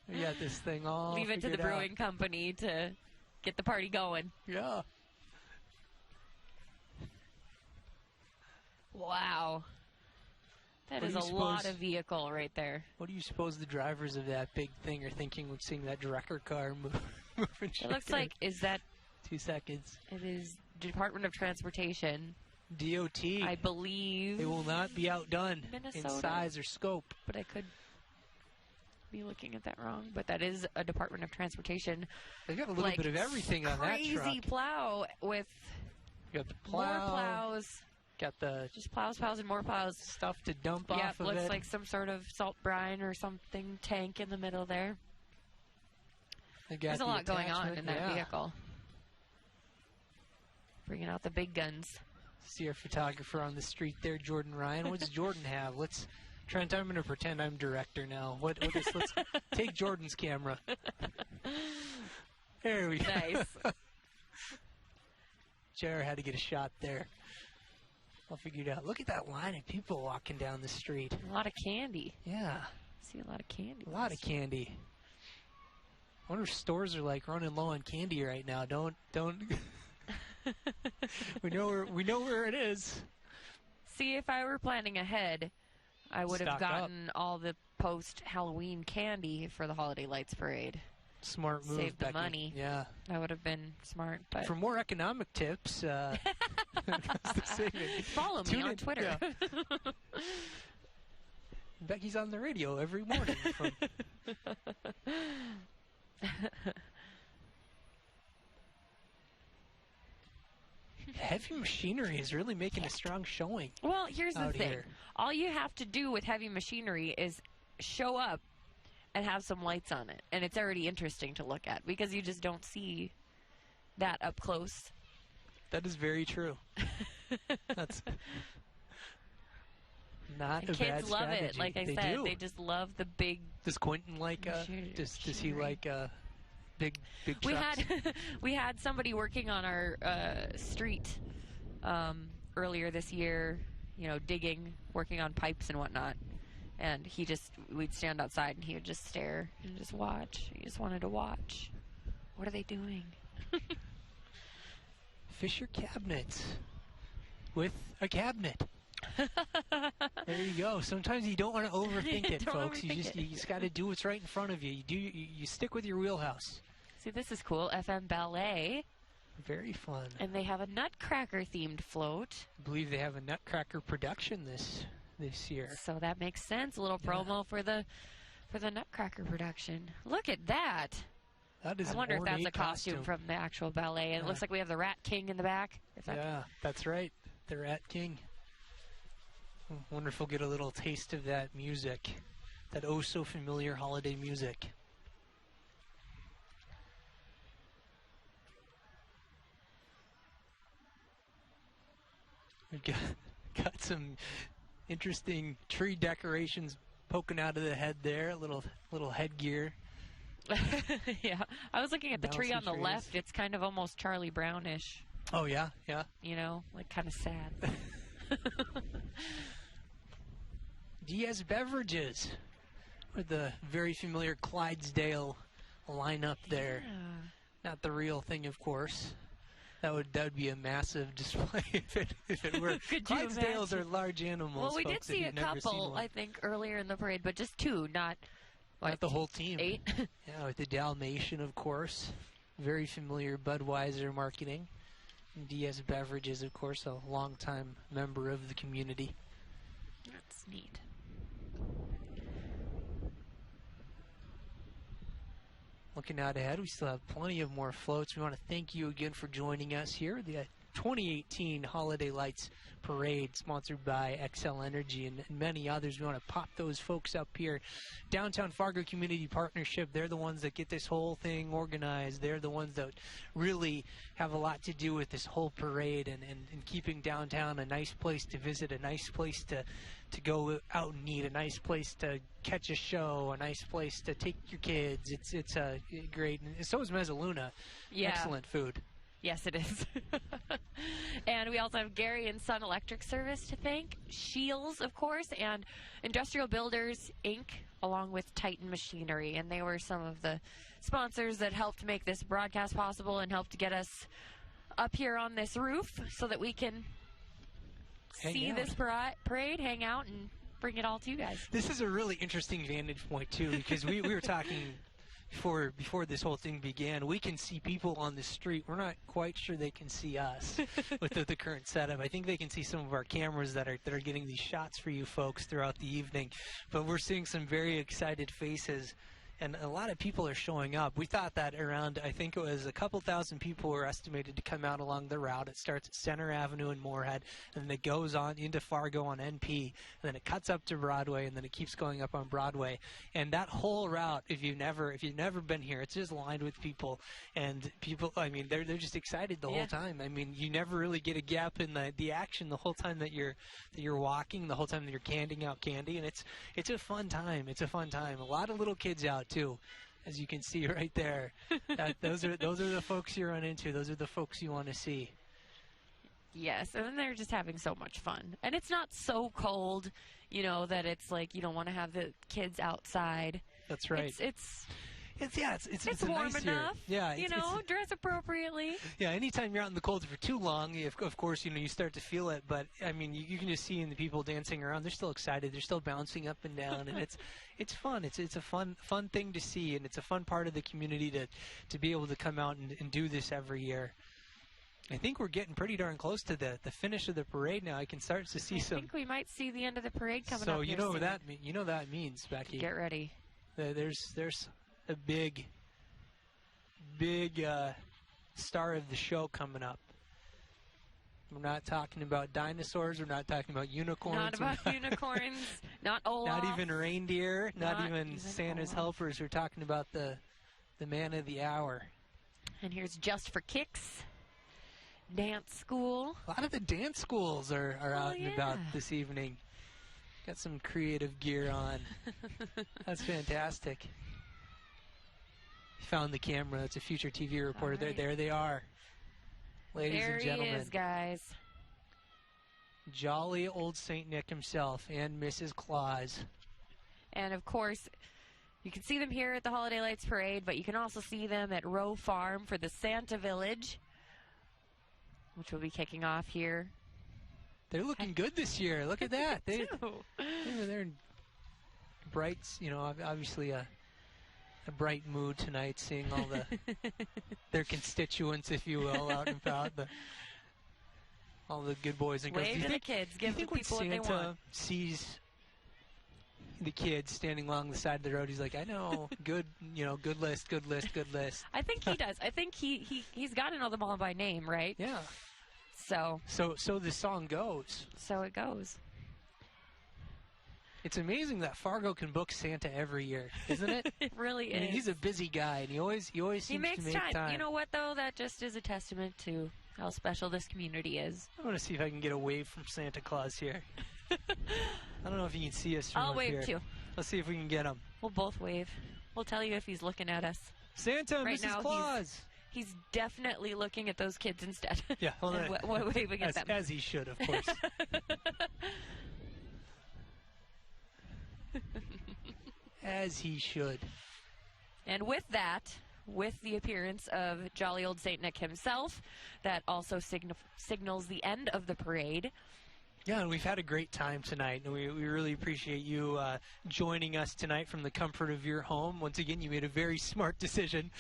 B: We got this thing all
C: Leave it to the brewing company to get the party going.
B: Yeah.
C: Wow. That is a lot of vehicle right there.
B: What do you suppose the drivers of that big thing are thinking when seeing that Drecker car moving?
C: It looks like, is that...
B: 2 seconds.
C: It is Department of Transportation.
B: DOT.
C: I believe.
B: They will not be outdone
C: Minnesota.
B: in size or scope.
C: But I could be looking at that wrong. But that is a Department of Transportation.
B: They got a little bit of everything on that truck.
C: Crazy plow with
B: you got the plow.
C: More plows.
B: Got the
C: just plows and more plows.
B: Stuff to dump off of it.
C: Looks like some sort of salt brine or something tank in the middle there. There's a lot going on in that vehicle. Bringing out the big guns.
B: See our photographer on the street there, Jordan Ryan. What does Jordan have? Trent, I'm going to pretend I'm director now. Let's take Jordan's camera. There we go.
C: Nice.
B: Jared had to get a shot there. I'll figure it out. Look at that line of people walking down the street.
C: A lot of candy.
B: Yeah.
C: See a lot of candy.
B: A lot of candy. I wonder if stores are like running low on candy right now. Don't. we know where it is.
C: See, if I were planning ahead, I would have gotten all the post-Halloween candy for the Holiday Lights Parade.
B: Smart move,
C: Save the
B: Becky.
C: money.
B: Yeah.
C: That would have been smart. But
B: for more economic tips,
C: follow me on Twitter.
B: Yeah. Becky's on the radio every morning. Heavy Machinery is really making a strong showing.
C: Well, here's the thing.
B: Here.
C: All you have to do with Heavy Machinery is show up and have some lights on it. And it's already interesting to look at because you just don't see that up close.
B: That is very true. That's not a bad strategy.
C: Kids love it. Like I said, they just love the big...
B: Does Quentin like... Does he like... Big trucks.
C: We had somebody working on our street earlier this year, digging, working on pipes and whatnot. And we'd stand outside and he would just stare and just watch. He just wanted to watch. What are they doing?
B: Fisher Cabinets with a cabinet. There you go. Sometimes you don't want to overthink it,
C: Don't
B: folks. You
C: overthink
B: just got to do what's right in front of you. You stick with your wheelhouse.
C: See, this is cool. FM Ballet.
B: Very fun.
C: And they have a Nutcracker themed float.
B: I believe they have a Nutcracker production this year.
C: So that makes sense. A little promo for the Nutcracker production. Look at that.
B: That is
C: I wonder if that's
B: ornate
C: a costume from the actual ballet. And it looks like we have the Rat King in the back.
B: Yeah, that's right. The Rat King. I wonder if we'll get a little taste of that music. That oh so familiar holiday music. We've got some interesting tree decorations poking out of the head there. Little headgear.
C: Yeah. I was looking at the tree on the
B: trees.
C: left. It's kind of almost Charlie Brownish.
B: Oh, yeah, yeah.
C: You know, like kind of sad.
B: Diaz Beverages with the very familiar Clydesdale lineup there.
C: Yeah.
B: Not the real thing, of course. That would be a massive display if it were.
C: Could you
B: Clydesdales
C: imagine?
B: are large animals.
C: Well, we did
B: folks, if
C: see a
B: you've never seen
C: couple,
B: one.
C: I think, earlier in the parade, but just two, not
B: Not the whole team.
C: 8.
B: Yeah, with the Dalmatian, of course. Very familiar Budweiser marketing. And Diaz Beverages, of course, a longtime member of the community.
C: That's neat.
B: Looking out ahead, we still have plenty of more floats. We want to thank you again for joining us here. The 2018 Holiday Lights Parade, sponsored by Xcel Energy and many others. We want to pop those folks up here. Downtown Fargo Community Partnership, they're the ones that get this whole thing organized. They're the ones that really have a lot to do with this whole parade and keeping downtown a nice place to visit, a nice place to go out and eat, a nice place to catch a show, a nice place to take your kids. It's great. And so is Mezzaluna.
C: Yeah.
B: Excellent food.
C: Yes, it is. And we also have Gary and Son Electric Service to thank, Shields, of course, and Industrial Builders, Inc., along with Titan Machinery. And they were some of the sponsors that helped make this broadcast possible and helped get us up here on this roof so that we can see this parade, hang out, and bring it all to you guys.
B: This is a really interesting vantage point, too, because we were talking before this whole thing began. We can see people on the street. We're not quite sure they can see us with the current setup. I think they can see some of our cameras that are getting these shots for you folks throughout the evening. But we're seeing some very excited faces, and a lot of people are showing up. We thought that around, I think it was a couple thousand people were estimated to come out along the route. It starts at Center Avenue in Moorhead, and then it goes on into Fargo on NP, and then it cuts up to Broadway, and then it keeps going up on Broadway. And that whole route, if you've never been here, it's just lined with people, and people, I mean, they're just excited the whole time. I mean, you never really get a gap in the action the whole time that you're walking, the whole time that you're handing out candy, and it's a fun time. It's a fun time. A lot of little kids out too, as you can see right there. Those are the folks you run into. Those are the folks you want to see.
C: Yes, and then they're just having so much fun. And it's not so cold, you know, that it's like you don't want to have the kids outside.
B: That's right.
C: It's
B: It's
C: warm
B: nice year.
C: enough.
B: Yeah,
C: you know, dress appropriately.
B: Yeah, anytime you're out in the cold for too long, of course, you start to feel it. But I mean, you can just see in the people dancing around, they're still excited. They're still bouncing up and down, and it's fun. It's a fun thing to see, and it's a fun part of the community to be able to come out and do this every year. I think we're getting pretty darn close to the finish of the parade now. I can start to see some.
C: I think we might see the end of the parade coming up.
B: So you know what
C: soon.
B: that means, Becky.
C: Get ready.
B: There's a big star of the show coming up. We're not talking about dinosaurs. We're not talking about unicorns.
C: Not about unicorns. Not Olaf.
B: Not even reindeer. Not even Santa's
C: Olaf.
B: helpers. We're talking about the man of the hour.
C: And here's Just for Kicks. Dance school.
B: A lot of the dance schools are out and about this evening. Got some creative gear on. That's fantastic. Found the camera. It's a future TV reporter.
C: Right.
B: There they are. Ladies and gentlemen.
C: There he is, guys.
B: Jolly old St. Nick himself and Mrs. Claus.
C: And, of course, you can see them here at the Holiday Lights Parade, but you can also see them at Rowe Farm for the Santa Village, which will be kicking off here
B: They're looking good this year. Look at that. They're in bright, obviously a bright mood tonight, seeing all their constituents, if you will, out and about. All the good boys and girls.
C: Wave to the kids. Give the people what they want.
B: Santa sees the kids standing along the side of the road, he's like, I know, good list.
C: I think he does. I think he's got to know them all by name, right?
B: Yeah.
C: So
B: the song goes.
C: So it goes.
B: It's amazing that Fargo can book Santa every year, isn't it?
C: It really is.
B: I mean, he's a busy guy, and he always seems to make time.
C: You know what, though? That just is a testament to how special this community is.
B: I want to see if I can get a wave from Santa Claus here. I don't know if you can see us from
C: I'll
B: up
C: wave
B: here.
C: too.
B: Let's see if we can get him.
C: We'll both wave. We'll tell you if he's looking at us.
B: Santa,
C: right
B: Mrs.
C: now,
B: Claus.
C: He's definitely looking at those kids instead.
B: Yeah, hold on.
C: Waving at them.
B: As he should, of course. As he should.
C: And with that, with the appearance of jolly old Saint Nick himself, that also signals the end of the parade.
B: Yeah, and we've had a great time tonight, and we really appreciate you joining us tonight from the comfort of your home. Once again, you made a very smart decision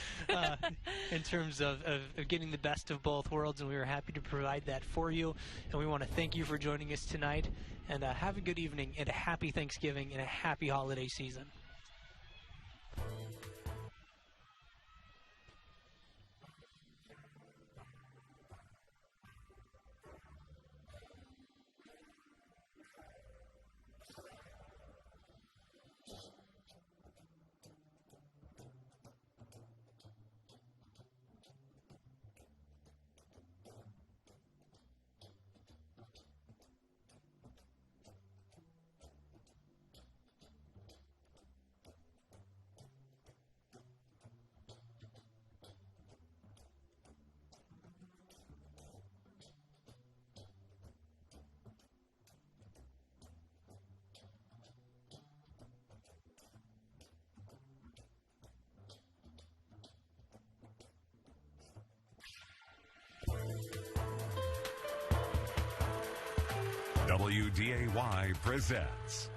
B: in terms of getting the best of both worlds, and we were happy to provide that for you. And we want to thank you for joining us tonight, and have a good evening, and a happy Thanksgiving, and a happy holiday season.
A: WDAY presents